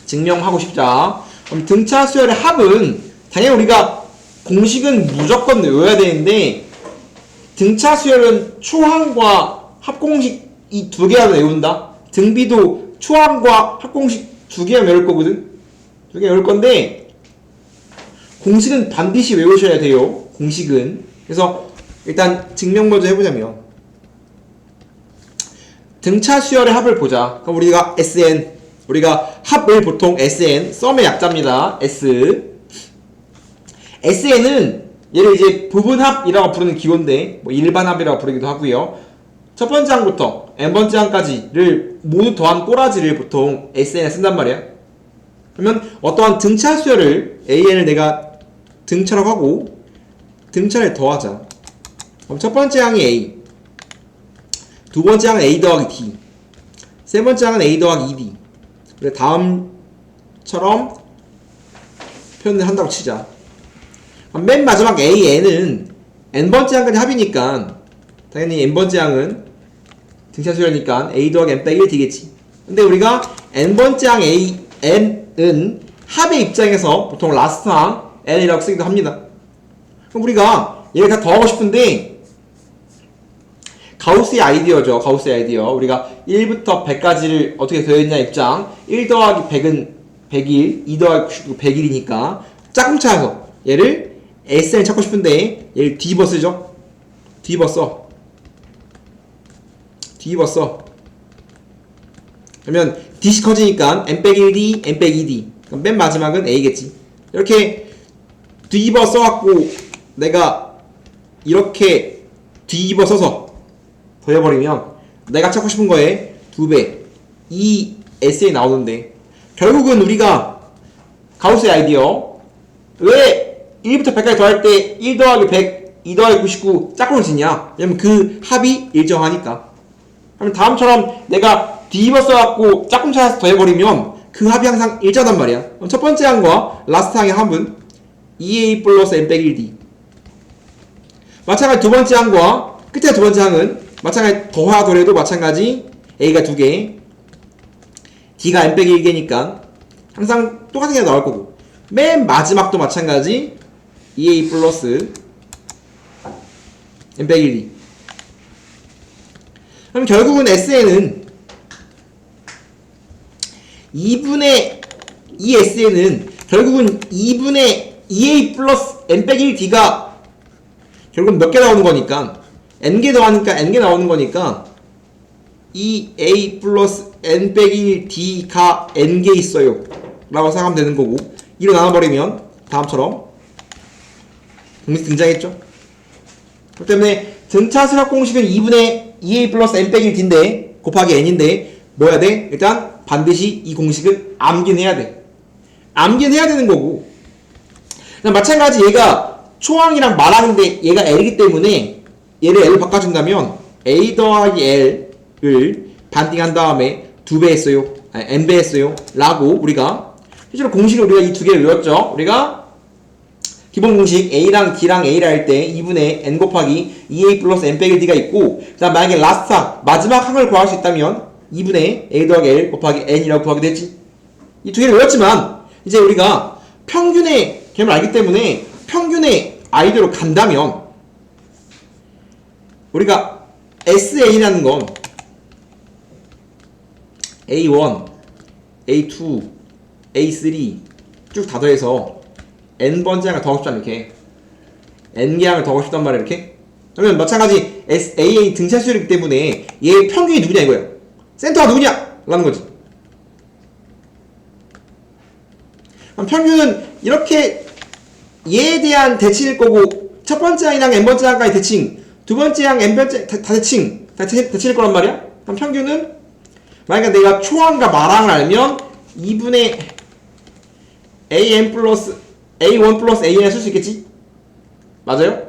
증명하고 싶자. 그럼 등차 수열의 합은 당연히 우리가 공식은 무조건 외워야 되는데 등차 수열은 초항과 합공식 이 두 개만 외운다. 등비도 초항과 합공식 두 개만 외울 거거든. 두 개 외울 건데 공식은 반드시 외우셔야 돼요. 공식은. 그래서 일단 증명 먼저 해보자면 등차 수열의 합을 보자. 그럼 우리가 SN 우리가 합을 보통 SN 썸의 약자입니다. SN은 얘를 이제 부분합이라고 부르는 기호인데 뭐 일반합이라고 부르기도 하고요. 첫 번째 항부터 n번째 항까지를 모두 더한 꼬라지를 보통 SN에 쓴단 말이야. 그러면 어떠한 등차 수열을 AN을 내가 등차라고 하고 등차를 더하자. 그럼 첫 번째 항이 A, 두 번째 항은 A 더하기 D, 세 번째 항은 A 더하기 2D. 그래 다음처럼 표현을 한다고 치자. 맨 마지막 AN은 n번째 항까지 합이니까 당연히 n번째 항은 등차 수열이니까 A 더하기 n 빼기 1 되겠지. 근데 우리가 n번째 항 n은 합의 입장에서 보통 라스트 항 n이라고 쓰기도 합니다. 그럼 우리가 얘를 다 더하고 싶은데 가우스의 아이디어죠. 가우스의 아이디어. 우리가 1부터 100까지를 어떻게 더했냐 입장. 1 더하기 100은 101, 2 더하기 99, 101이니까 짝꿍 차여서 얘를 SN을 찾고 싶은데 얘를 뒤집어 쓰죠. 뒤집어 써. 그러면 D씩 커지니까 n 빼기 1D, n 빼기 2D. 그럼 맨 마지막은 A겠지. 이렇게 뒤집어 써갖고 내가 이렇게 뒤집어 써서 더해버리면 내가 찾고 싶은 거에 2배 이 SN이 나오는데 결국은 우리가 가우스의 아이디어 왜 1부터 100까지 더할 때 1 더하기 100 2 더하기 99 짝꿍을 짓냐? 왜냐면 그 합이 일정하니까. 그러면 다음처럼 내가 뒤집어 써갖고 짝꿍 찾아서 더해버리면 그 합이 항상 일정하단 말이야. 그럼 첫 번째 항과 라스트 항의 합은 2a 플러스 n 빼기 1d. 마찬가지 두 번째 항과 끝에 두 번째 항은 마찬가지 더하더라도 마찬가지 a가 2개, d가 n 빼기 1개니까 항상 똑같은 게 나올 거고, 맨 마지막도 마찬가지 2a 플러스 n 빼기 1d. 그럼 결국은 SN은 2분의 이 SN은 결국은 2분의 2a 플러스 n 빼기 1d가 결국은 몇 개 나오는 거니까 n개 더하니까 n개 나오는 거니까 2a 플러스 n 빼기 1d가 n개 있어요 라고 생각하면 되는 거고, 이로 나눠버리면 다음처럼 공식 등장했죠. 그렇기 때문에 등차수학 공식은 2분의 2a 플러스 n 빼기 1d인데 곱하기 n인데 뭐 해야 돼? 일단 반드시 이 공식을 암기는 해야 돼. 암기는 해야 되는 거고, 마찬가지 얘가 초항이랑 말항인데 얘가 L이기 때문에 얘를 L로 바꿔준다면 A 더하기 L을 반띵한 다음에 2배 했어요. 아니, N배 했어요. 라고 우리가 실제로 공식을 우리가 이 두 개를 외웠죠. 우리가 기본 공식 A랑 D랑 A를 할 때 2분의 N 곱하기 2A 플러스 N 빼기 D가 있고, 그 다음 만약에 라스트 항, 마지막 항을 구할 수 있다면 2분의 A 더하기 L 곱하기 N이라고 구하기도 했지. 이 두 개를 외웠지만 이제 우리가 평균의 개념을 알기 때문에 평균의 아이디어로 간다면 우리가 SA라는 건 A1, A2, A3 쭉 다 더해서 N번째 항을 더하고 싶다 이렇게 N개 항을 더하고 싶단 말이야 이렇게. 그러면 마찬가지 AA 등차수열이기 때문에 얘의 평균이 누구냐 이거야. 센터가 누구냐? 라는 거지. 그럼 평균은 이렇게 얘에 대한 대칭일 거고, 첫 번째 항이랑 n번째 항까지 대칭, 두 번째 항 n번째 다 대칭일 거란 말이야. 그럼 평균은 만약에 내가 초항과 말항을 알면 2분의 an 플러스 a1 플러스 an을 쓸 수 있겠지? 맞아요?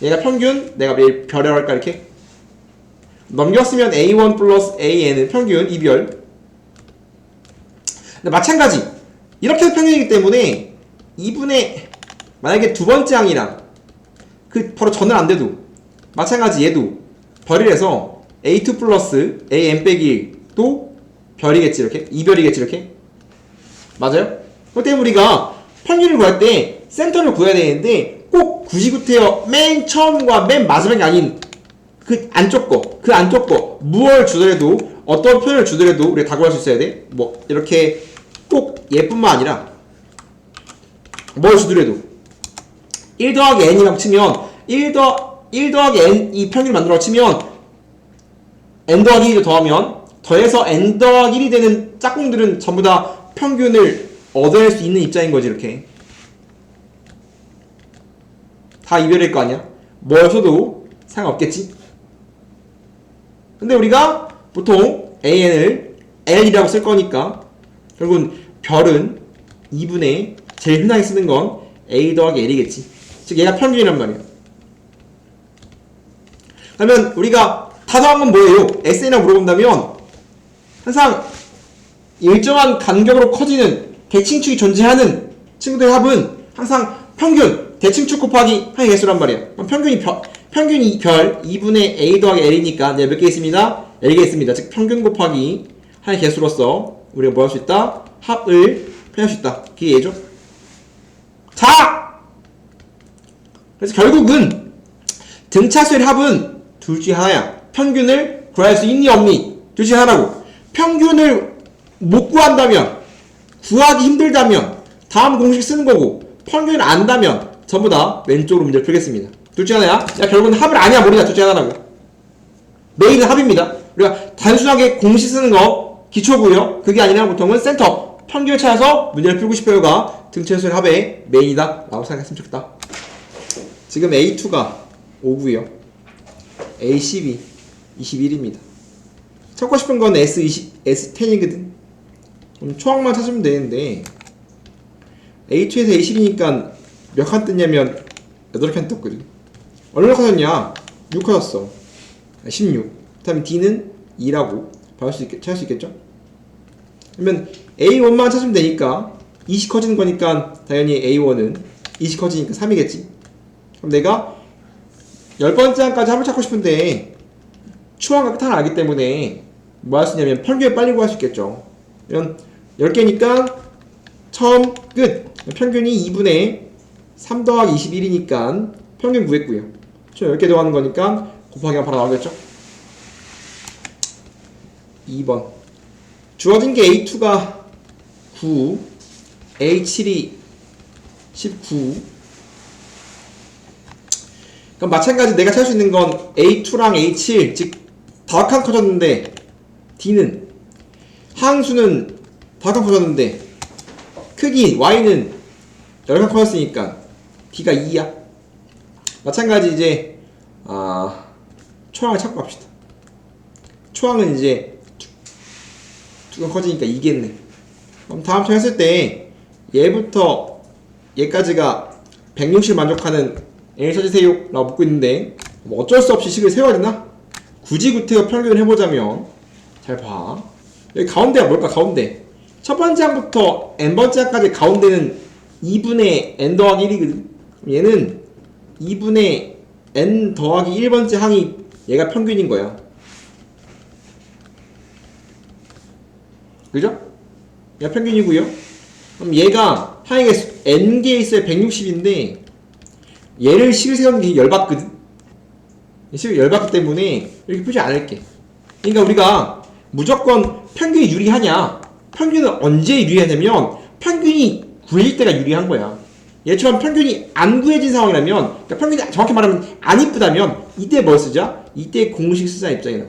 얘가 평균, 내가 매일 별을 할까 이렇게 넘겼으면 a1 플러스 an은 평균 이별. 근데 마찬가지 이렇게 평균이기 때문에 2분의 만약에 두 번째 항이랑 그 바로 전을 안 돼도 마찬가지 얘도 별을 해서 a2 플러스 an 빼기 1도 별이겠지 이렇게 이별이겠지 이렇게. 맞아요? 그렇기 때문에 우리가 평균을 구할 때 센터를 구해야 되는데 꼭 굳이 구태여 맨 처음과 맨 마지막이 아닌 그 안쪽 거 무엇을 주더라도 어떤 표현을 주더라도 우리가 다 구할 수 있어야 돼. 뭐 이렇게 꼭 얘뿐만 아니라 뭘 주더라도 1 더하기 n이라고 치면 1 더하기 n 이 평균을 만들어 치면 n 더하기 1을 더하면 더해서 n 더하기 1이 되는 짝꿍들은 전부 다 평균을 얻어낼 수 있는 입장인 거지 이렇게. 다 이별일 거 아니야? 뭘 써도 상관없겠지? 근데 우리가 보통 an을 l이라고 쓸 거니까 결국은 별은 2분의 제일 흔하게 쓰는 건 a 더하기 l이겠지. 즉 얘가 평균이란 말이야. 그러면 우리가 다 더한 건 뭐예요? SN이라고 물어본다면 항상 일정한 간격으로 커지는 대칭축이 존재하는 친구들의 합은 항상 평균, 대칭축 곱하기 항의 개수란 말이야. 그럼 평균이 별 2분의 a 더하기 l이니까 네, 몇 개 있습니다? L개 있습니다. 즉 평균 곱하기 항의 개수로서 우리가 뭐 할 수 있다? 합을 표현할 수 있다. 그게 얘죠. 자! 그래서 결국은 등차수의 합은 둘 중에 하나야. 평균을 구할 수 있니 없니? 둘 중에 하나고, 평균을 못 구한다면, 구하기 힘들다면 다음 공식 쓰는 거고, 평균을 안다면 전부 다 왼쪽으로 문제를 풀겠습니다. 둘 중에 하나야. 야, 결국은 합을 아냐 모르냐 둘 중에 하나고, 메인은 합입니다. 우리가 단순하게 공식 쓰는 거 기초고요. 그게 아니라 보통은 센터, 평균을 찾아서 문제를 풀고 싶어요가 등차수의 합의 메인이다 라고 생각했으면 좋겠다. 지금 A2가 5고요. A12 21입니다. 찾고 싶은 건 S20, S10이거든. 그럼 초항만 찾으면 되는데 A2에서 A12니까 몇 칸 떴냐면 8칸 떴거든. 얼마 커졌냐? 6 커졌어. 16. 그 다음에 D는 2라고 찾을 수 있겠죠? 그러면 A1만 찾으면 되니까 20 커지는 거니까 당연히 A1은 20 커지니까 3이겠지. 그럼 내가 10번째 항까지 합을 찾고 싶은데 초항과 끝항을 알기 때문에 뭐 할 수 있냐면 평균을 빨리 구할 수 있겠죠. 그러면 10개니까 처음 끝. 평균이 2분의 3 더하기 21이니까 평균 구했고요. 저 10개 더하는 거니까 곱하기가 바로 나오겠죠. 2번 주어진 게 A2가 9, A7이 19. 그럼 마찬가지 내가 찾을 수 있는 건 A2랑 A7, 즉 5칸 커졌는데 D는 항수는 5칸 커졌는데 크기 Y는 10칸 커졌으니까 D가 2야. 마찬가지 이제 초항을 찾고 갑시다. 초항은 이제 2칸 커지니까 2겠네. 그럼 다음처럼 했을 때 얘부터 얘까지가 160 만족하는 N을 찾으세요 라고 묻고 있는데 뭐 어쩔 수 없이 식을 세워야 되나? 굳이 구태여 평균을 해보자면 잘 봐. 여기 가운데가 뭘까? 가운데 첫 번째 항부터 n번째 항까지 가운데는 2분의 n 더하기 1이거든. 얘는 2분의 n 더하기 1번째 항이 얘가 평균인 거야. 그죠? 얘가 평균이고요. 그럼 얘가 항에 n개 있어야 160인데 얘를 식을 세우는 게 열받거든. 식을 열받기 때문에 이렇게 표시 안 할게. 그러니까 우리가 무조건 평균이 유리하냐? 평균은 언제 유리하냐면 평균이 구해질 때가 유리한 거야. 얘처럼 평균이 안 구해진 상황이라면, 그러니까 평균이 정확히 말하면 안 이쁘다면 이때 뭘 쓰자? 이때 공식 쓰자 입장이다.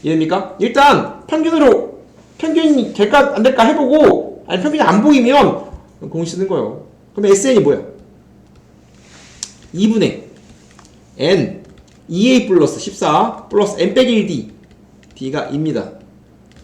이해됩니까? 일단 평균으로 평균이 될까 안 될까 해보고 아니 평균이 안 보이면 공식 쓰는 거예요. 그럼 SN이 뭐야? 2분의 n 2a 플러스 14 플러스 n 빼기 1d d가 2입니다.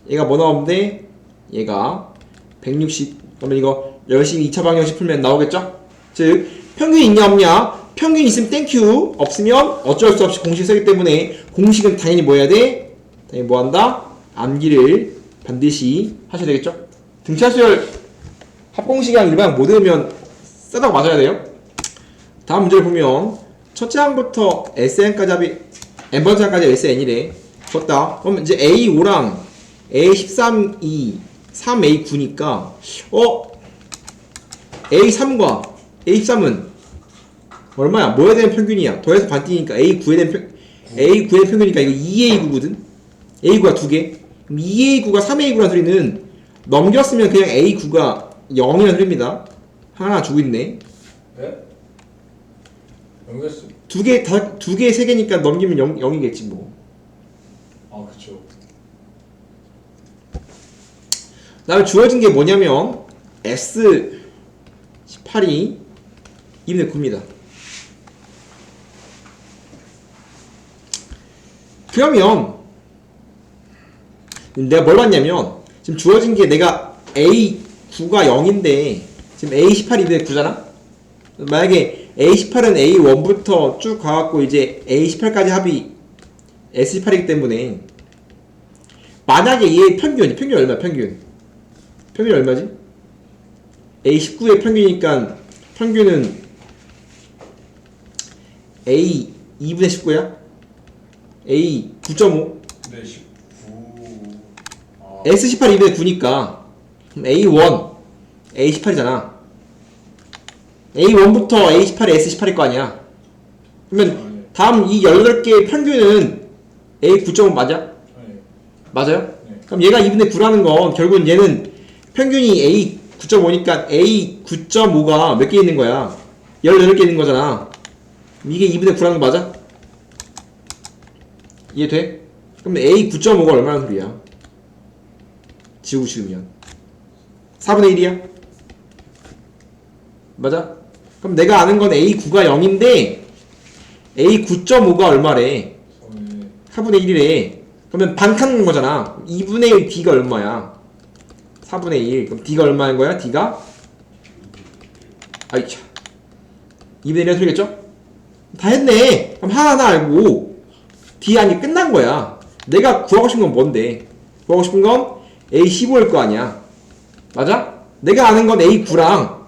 얘가 뭐 나오는데 얘가 160. 그러면 이거 열심히 2차 방정식 풀면 나오겠죠? 즉 평균이 있냐 없냐? 평균이 있으면 땡큐, 없으면 어쩔 수 없이 공식 쓰기 때문에 공식은 당연히 뭐 해야 돼? 당연히 뭐 한다? 암기를 반드시 하셔야 되겠죠? 등차수열 합공식이랑 일반항 못 외우면 쓰다고 맞아야 돼요. 다음 문제를 보면 첫째 항부터 SN까지 합이 n번째 항까지 SN이래. 좋다. 그럼 이제 A5랑 A13이 3A9니까 A3과 A13은 얼마야? 뭐에 대한 평균이야? 더해서 반띠니까 A9에 대한 A9의 평균이니까 이거 2A9거든? A9가 2개. 그럼 2A9가 3A9라는 소리는 넘겼으면 그냥 A9가 0이라는 소리입니다. 하나 주고 있네. 네? 연결수. 두 개, 세 개니까 넘기면 0이겠지 뭐. 아 그쵸. 그다음에 주어진 게 뭐냐면 S18이 2분의 9입니다. 그러면 내가 뭘 봤냐면 지금 주어진 게 내가 A9가 0인데 지금 A18이 2분의 9잖아? 만약에 A18은 A1부터 쭉 가갖고 이제 A18까지 합이 S18이기 때문에 만약에 얘의 평균 얼마야? 평균 얼마지? A19의 평균이니까 평균은 A 2분의 19야? A 9.5? 네 19. 아. S18 2분의 9니까 A1 A18이잖아. A1부터 A18에 S18일 거 아니야. 그러면 다음 이 18개의 평균은 A 9.5 맞아? 네. 맞아요? 네. 그럼 얘가 2분의 9라는 건 결국은 얘는 평균이 A 9.5니까 A 9.5가 몇 개 있는 거야? 18개 있는 거잖아. 이게 2분의 9라는 거 맞아? 이해돼? 그럼 A 9.5가 얼마나 소리야? 지우고 지우면 4분의 1이야? 맞아? 그럼 내가 아는 건 A9가 0인데 A 9.5가 얼마래? 4분의 1이래. 그러면 반칸 간 거잖아. 2분의 1 D가 얼마야? 4분의 1. 그럼 D가 얼마인 거야? D가? 아이차 2분의 1이라는 소리겠죠? 다 했네. 그럼 하나하나 알고 뒤에 하는 게 끝난 거야. 내가 구하고 싶은 건 뭔데? 구하고 싶은 건 A15일 거 아니야. 맞아? 내가 아는 건 A9랑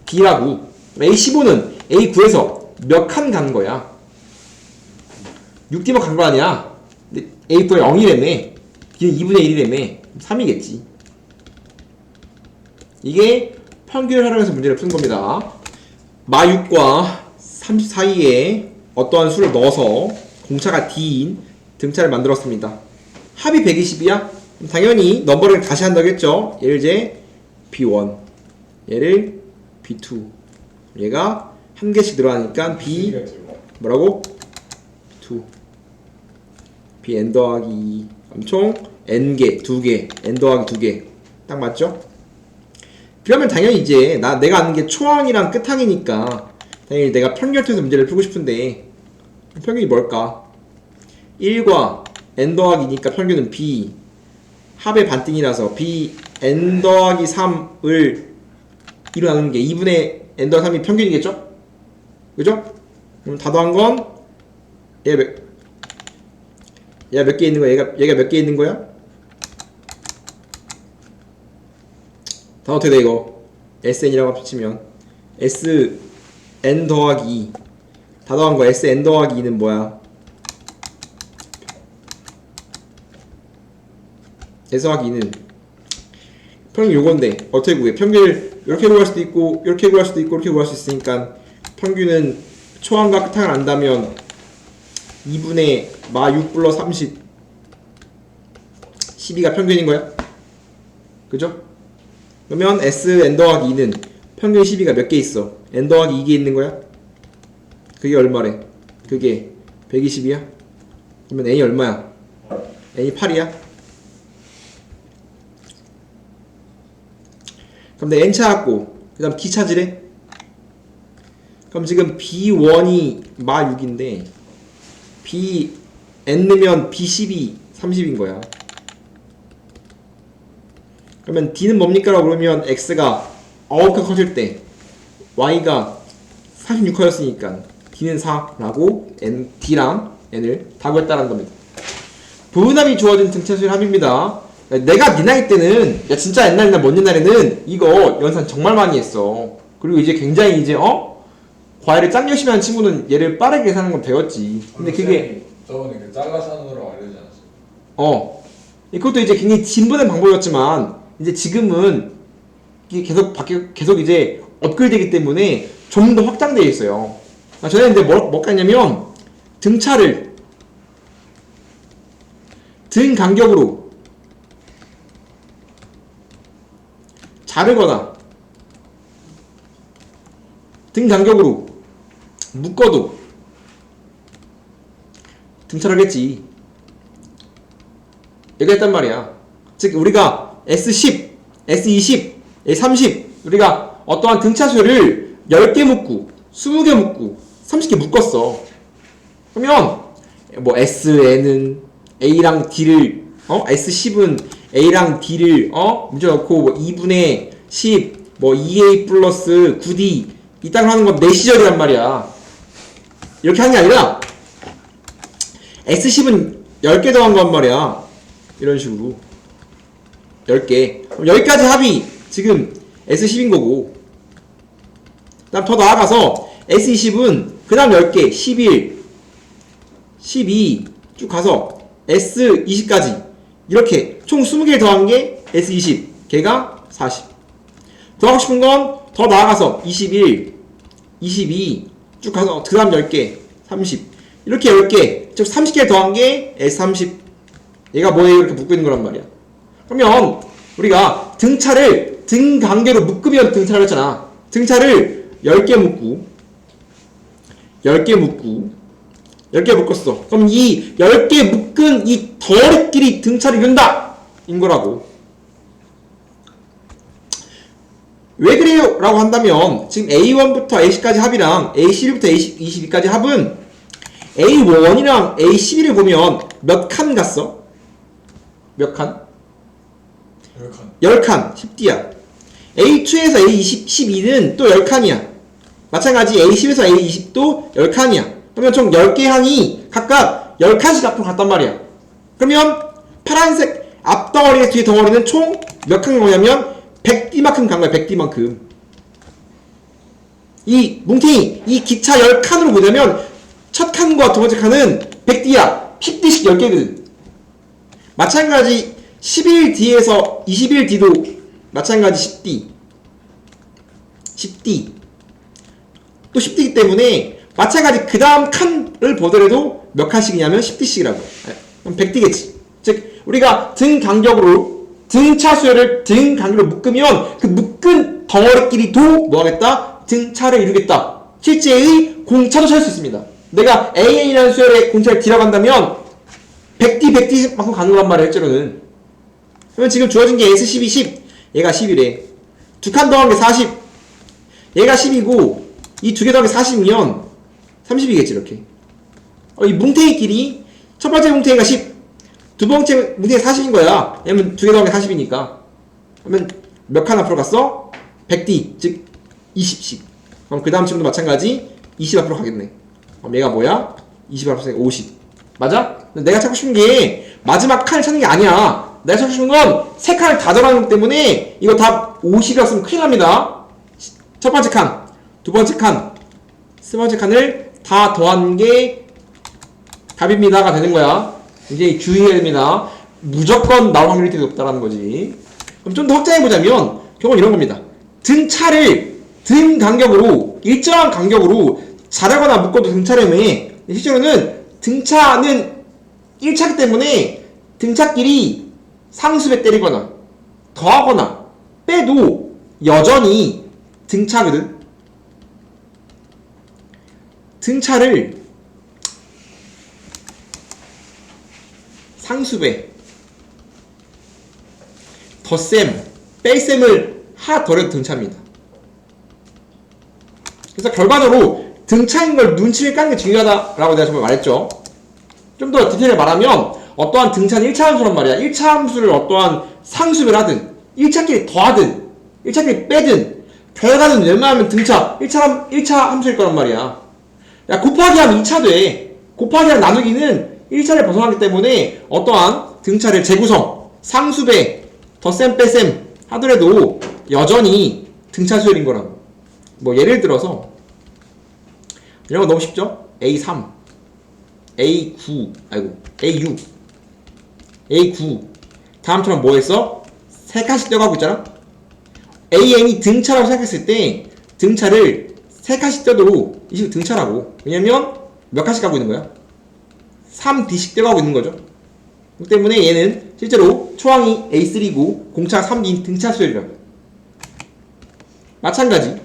D라고. A15는 A9에서 몇 칸 간 거야? 6D만 간 거 아니야? 근데 A9에 0이라며. D는 2분의 1이라며. 3이겠지. 이게 평균을 활용해서 문제를 푸는 겁니다. 마6과 30 사이에 어떠한 수를 넣어서 공차가 D인 등차를 만들었습니다. 합이 120이야? 당연히 넘버를 다시 한다겠죠. 얘를 이제 B1, 얘를 B2, 얘가 한 개씩 들어가니까 B 뭐라고? 2, B n 더하기 2, 총 n개, 2개, n 더하기 2개 딱 맞죠? 그러면 당연히 이제 내가 아는 게 초항이랑 끝항이니까 당연히 내가 평균을 통해서 문제를 풀고 싶은데 평균이 뭘까? 1과 n 더하기니까 평균은 B, 합의 반띵이라서 B n 더하기 3을 2로 나누는 게 2분의 n 더하기 3이 평균이겠죠? 그죠? 그럼 다 더한 건 얘가 몇 개 있는 거야? 얘가 몇 개 있는 거야? 다 어떻게 돼 이거? SN이라고 합치면 SN 더하기 2 다 더한 거 SN 더하기 2는 뭐야? S 더하기 2는 평균 요건데 어떻게 구해? 평균을 이렇게 구할 수도 있고 이렇게 구할 수도 있고 이렇게 구할 수 있으니까 평균은 초항과 끝항을 안다면 2분의 마6 플러스 30 12가 평균인 거야? 그죠? 그러면 S n 더하기 2는 평균 12가 몇 개 있어? n 더하기 2개 있는 거야? 그게 얼마래? 그게 120이야? 그러면 n이 얼마야? n이 8이야? 그럼 내 n 찾았고 그 다음 D 찾으래? 그럼 지금 B1이 마 6인데 B n면 B12 30인 거야. 그러면 D는 뭡니까? 라고 그러면 X가 9개 커질 때 Y가 46커졌으니까 D는 4라고 D랑 N을 다 구했다는 겁니다. 부분합이 주어진 등차수의 합입니다. 내가 네 나이 때는 진짜 옛날이나 먼 옛날에는 이거 연산 정말 많이 했어. 그리고 이제 굉장히 이제 과외를 짱 열심히 하는 친구는 얘를 빠르게 계산하는 건 배웠지. 근데 그게 저번에 그 잘라서 하는 거라고 알려주지 않았어? 그것도 이제 굉장히 진보된 방법이었지만 이제 지금은 이게 계속 이제 업그레이드되기 때문에 좀 더 확장되어 있어요. 저는 이제 뭐가 있냐면 등차를 등 간격으로 자르거나 등 간격으로 묶어도 등차를 얘기했단 말이야. 즉 우리가 S10, S20, S30 우리가 어떠한 등차수를 10개 묶고 20개 묶고 30개 묶었어. 그러면 뭐 SN은 A랑 D를 S10은 A랑 D를 문제넣고 뭐 2분의 10 뭐 2A 플러스 9D 이 땅을 하는 건 내 시절이란 말이야. 이렇게 하는 게 아니라 S10은 10개 더한 거 한 말이야. 이런 식으로 10개. 그럼 여기까지 합이 지금 S10인 거고 그 다음 더 나아가서 S20은 그 다음 10개 11 12 쭉 가서 S20까지 이렇게 총 20개를 더한 게 S20 걔가 40 더 하고 싶은 건 더 나아가서 21 22 쭉 가서 그 다음 10개 30 이렇게 10개 즉 30개를 더한 게 S30 얘가 뭐에 이렇게 묶고 있는 거란 말이야. 그러면 우리가 등차를 등 간격으로 묶으면 등차를 했잖아. 등차를 10개 묶고 10개 묶었어. 그럼 이 10개 묶은 이 덩어리끼리 등차를 이룬다 인 거라고. 왜 그래요? 라고 한다면 지금 A1부터 A10까지 합이랑 A11부터 A22까지 합은 A1이랑 A11을 보면 몇 칸 갔어? 몇 칸? 10칸 10칸 10D야. A2에서 A12는 또 10칸이야. 마찬가지 A10에서 A20도 10칸이야. 그러면 총 10개 항이 각각 10칸씩 앞으로 갔단 말이야. 그러면 파란색 앞덩어리의 뒤에 덩어리는 총 몇 칸 거냐면 100D만큼 간 거야. 100D만큼. 이 뭉탱이 이 기차 10칸으로 보자면 첫 칸과 두 번째 칸은 100D야. 10D씩 10개거든. 마찬가지 11D에서 21D도 마찬가지 10D 또 10D이기 때문에 마찬가지 그 다음 칸을 보더라도 몇 칸씩이냐면 10D씩이라고. 그럼 100D겠지. 즉 우리가 등 간격으로 등차 수열을 등 간격으로 묶으면 그 묶은 덩어리끼리도 뭐하겠다? 등차를 이루겠다. 실제의 공차도 찾을 수 있습니다. 내가 AN이라는 수열에 공차를 D라고 한다면 100D만큼 가는 거란 말이야. 실제로는. 그러면 지금 주어진 게 S12 10 얘가 10이래. 두 칸 더한 게 40 얘가 10이고 이 두 개 더한 게 40이면 30이겠지 이렇게. 이 뭉탱이끼리 첫 번째 뭉탱이가 10 두 번째 뭉탱이가 40인 거야. 왜냐면 두 개 더한 게 40이니까. 그러면 몇 칸 앞으로 갔어? 100D 즉 20씩. 그럼 그 다음 친구도 마찬가지 20 앞으로 가겠네. 그럼 얘가 뭐야? 20 앞으로 가니까 50 맞아? 내가 찾고 싶은 게 마지막 칸을 찾는 게 아니야. 내가 찾고 싶은 건 세 칸을 다 더하는 거기 때문에 이거 답 50이었으면 큰일 납니다. 첫 번째 칸, 두 번째 칸, 세 번째 칸을 다 더한 게 답입니다가 되는 거야. 이제 주의해야 됩니다. 무조건 나올 확률이 되게 높다라는 거지. 그럼 좀 더 확장해보자면 경우는 이런 겁니다. 등차를 등 간격으로 일정한 간격으로 자르거나 묶어도 등차라며. 실제로는 등차는 1차기 때문에 등차끼리 상수배 때리거나 더하거나 빼도 여전히 등차거든. 등차를 상수배 덧셈 뺄셈을 하나 더해도 등차입니다. 그래서 결과적으로 등차인 걸 눈치를 까는 게 중요하다라고 내가 정말 말했죠. 좀 더 디테일을 말하면 어떠한 등차는 1차 함수란 말이야. 1차 함수를 어떠한 상수를 하든 1차끼리 더하든 1차끼리 빼든 결과는 웬만하면 등차 1차 함수일 거란 말이야. 야 곱하기 하면 2차 돼. 곱하기랑 나누기는 1차를 벗어나기 때문에 어떠한 등차를 재구성 상수배 덧셈 빼셈 하더라도 여전히 등차 수열인 거라고. 뭐 예를 들어서 이런 거 너무 쉽죠? A3 A9 아이고 A6 A9 다음처럼 뭐 했어? 세 칸씩 떼어가고 있잖아? AN이 등차라고 생각했을 때 등차를 세 칸씩 떼도 이 식으로 등차라고. 왜냐면 몇 칸씩 가고 있는 거야? 3D씩 떼어가고 있는 거죠. 그렇기 때문에 얘는 실제로 초항이 A3고 공차가 3D인 등차 수열이라고. 마찬가지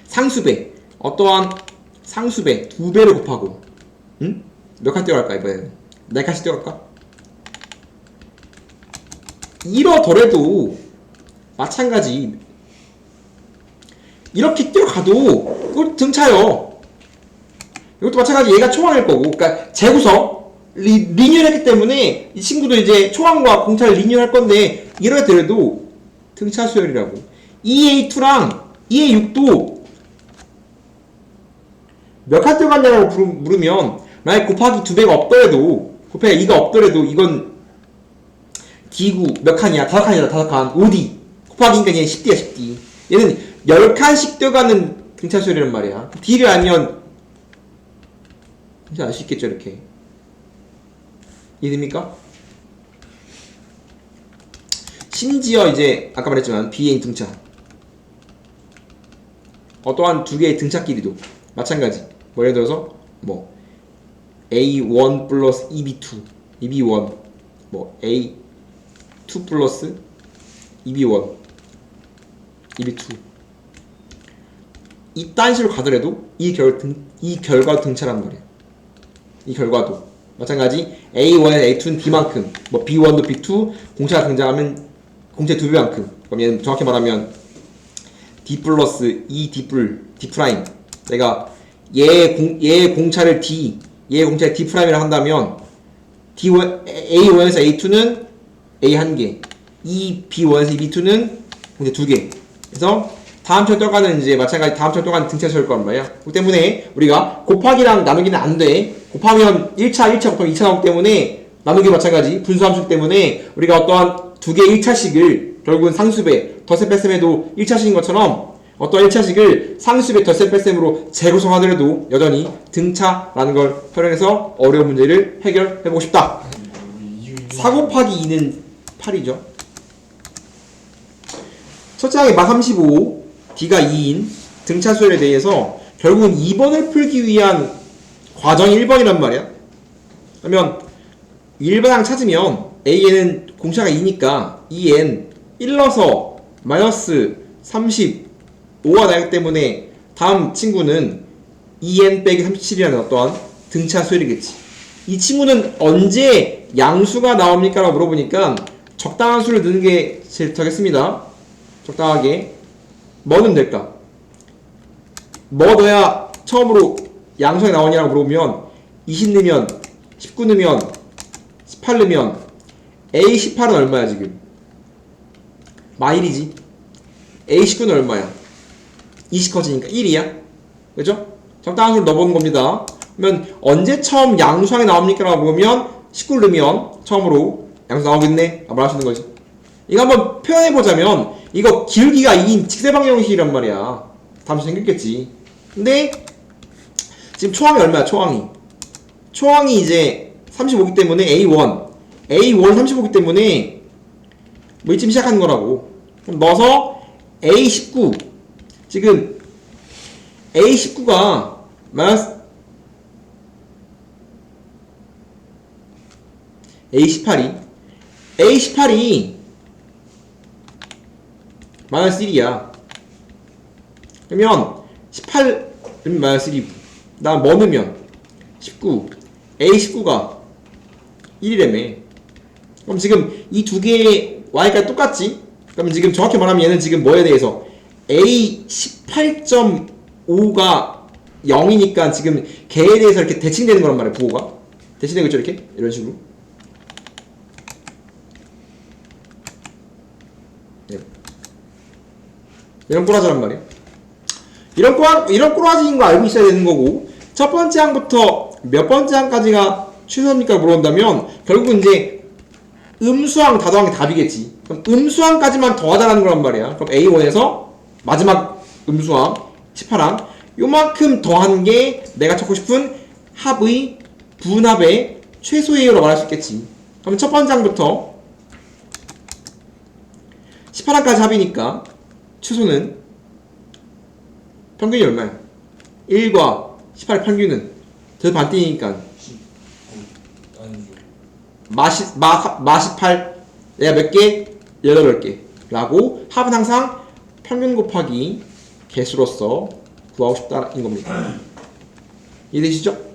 상수배 어떠한 상수배 2배를 곱하고 응? 몇 칸 떼어갈까 이번에는? 4칸씩 떼어갈까? 이러더라도 마찬가지 이렇게 떼어가도 그거 등차요. 이것도 마찬가지 얘가 초항일 거고 그러니까 재구성 리뉴얼했기 때문에 이 친구도 이제 초항과 공차를 리뉴얼할 건데 이러더라도 등차 수열이라고. EA2랑 EA6도 몇 칸 떼어갔냐고 물으면 만약 곱하기 2배가 없더라도 곱하기 2가 없더라도 이건 D구 몇 칸이야? 5칸이다 5칸 5D 곱하기니까 얘는 10D야 10D. 얘는 10칸씩 떼어가는 등차 수열이란 말이야. D를 알면 진짜 알 수 있겠죠 이렇게. 이해됩니까? 심지어 이제 아까 말했지만 BA인 등차 어떠한 두 개의 등차끼리도 마찬가지. 뭐 예를 들어서 뭐 A1 플러스 EB2 EB1 뭐 A2 플러스 EB1 EB2 이딴 식으로 가더라도 이 결과도 등차란 말이야. 이 결과도 마찬가지 A1에서 A2는 B만큼 뭐 B1도 B2 공차가 등장하면 공차의 2배만큼. 그럼 얘는 정확히 말하면 D 플러스 E D 프라임 내가 얘의 공차를 D 얘의 공차를 D 프라임이라 한다면 A1에서 A2는 A 1개 E B1에서 E B2는 공차 2개. 그래서 다음 절 동안은 이제 마찬가지 다음 절 동안 등차수일 거란 말이야. 그렇기 때문에 우리가 곱하기랑 나누기는 안 돼. 곱하면 1차 곱하면 2차 나오기 때문에 나누기 마찬가지 분수함수 때문에 우리가 어떠한 두 개의 1차식을 결국은 상수배 덧셈 뺄셈해도 1차식인 것처럼 어떠한 1차식을 상수배 덧셈 뺄셈으로 재구성하더라도 여전히 등차라는 걸 활용해서 어려운 문제를 해결해보고 싶다. 4 곱하기 2는 8이죠. 첫째 항의 마35 D가 2인 등차수열에 대해서 결국은 2번을 풀기 위한 과정이 1번이란 말이야. 그러면 1번항 찾으면 A에는 공차가 2니까 2n 1넣어서 마이너스 35가 나기 때문에 다음 친구는 2n 빼기 37이라는 어떠한 등차수열이겠지. 이 친구는 언제 양수가 나옵니까? 라고 물어보니까 적당한 수를 넣는 게 제일 좋겠습니다. 적당하게 뭐 넣으면 될까? 뭐 넣어야 처음으로 양수가 나오냐고 물어보면 20 넣으면 19 넣으면 18 넣으면 A18은 얼마야 지금? 마일이지. A19는 얼마야? 20 커지니까 1이야. 그죠? 적당한 수를 넣어보는 겁니다. 그러면 언제 처음 양수항이 나옵니까? 라고 보면 19를 넣으면 처음으로 양수 나오겠네? 말할 수 있는 거지. 이거 한번 표현해보자면 이거 기울기가 2인 직사방향 형식이란 말이야. 다음에 생겼겠지. 근데 지금 초항이 얼마야? 초항이 이제 35기 때문에 A1 35기 때문에 뭐 이쯤 시작하는 거라고. 그럼 넣어서 A19 지금 A19가 마이너스 A18이 마이너스 1이야. 그러면 18은 마이너스 1이고 나 뭐 넣으면 19 A19가 1이라며. 그럼 지금 이 두 개의 y가 똑같지? 그럼 지금 정확히 말하면 얘는 지금 뭐에 대해서 A18.5가 0이니까 지금 걔에 대해서 이렇게 대칭되는 거란 말이야. 부호가 대칭되고 있죠. 이렇게 이런 식으로. 네. 이런 꼬라지란 말이야. 이런 꼬라지인 거 알고 있어야 되는 거고, 첫 번째 항부터 몇 번째 항까지가 최소입니까 물어본다면 결국은 이제 음수항 다더항이 답이겠지. 그럼 음수항까지만 더하자라는 거란 말이야. 그럼 A1에서 마지막 음수항 18항 요만큼 더한 게 내가 찾고 싶은 합의 분합의 최소예요라고 말할 수 있겠지. 그럼 첫 번째 항부터 18항까지 합이니까 최소는 평균이 얼마야? 1과 18 평균은 더 반띵이니까 마18 내가 몇 개? 18개 라고 합은 항상 평균 곱하기 개수로서 구하고 싶다는 겁니다. 이해되시죠?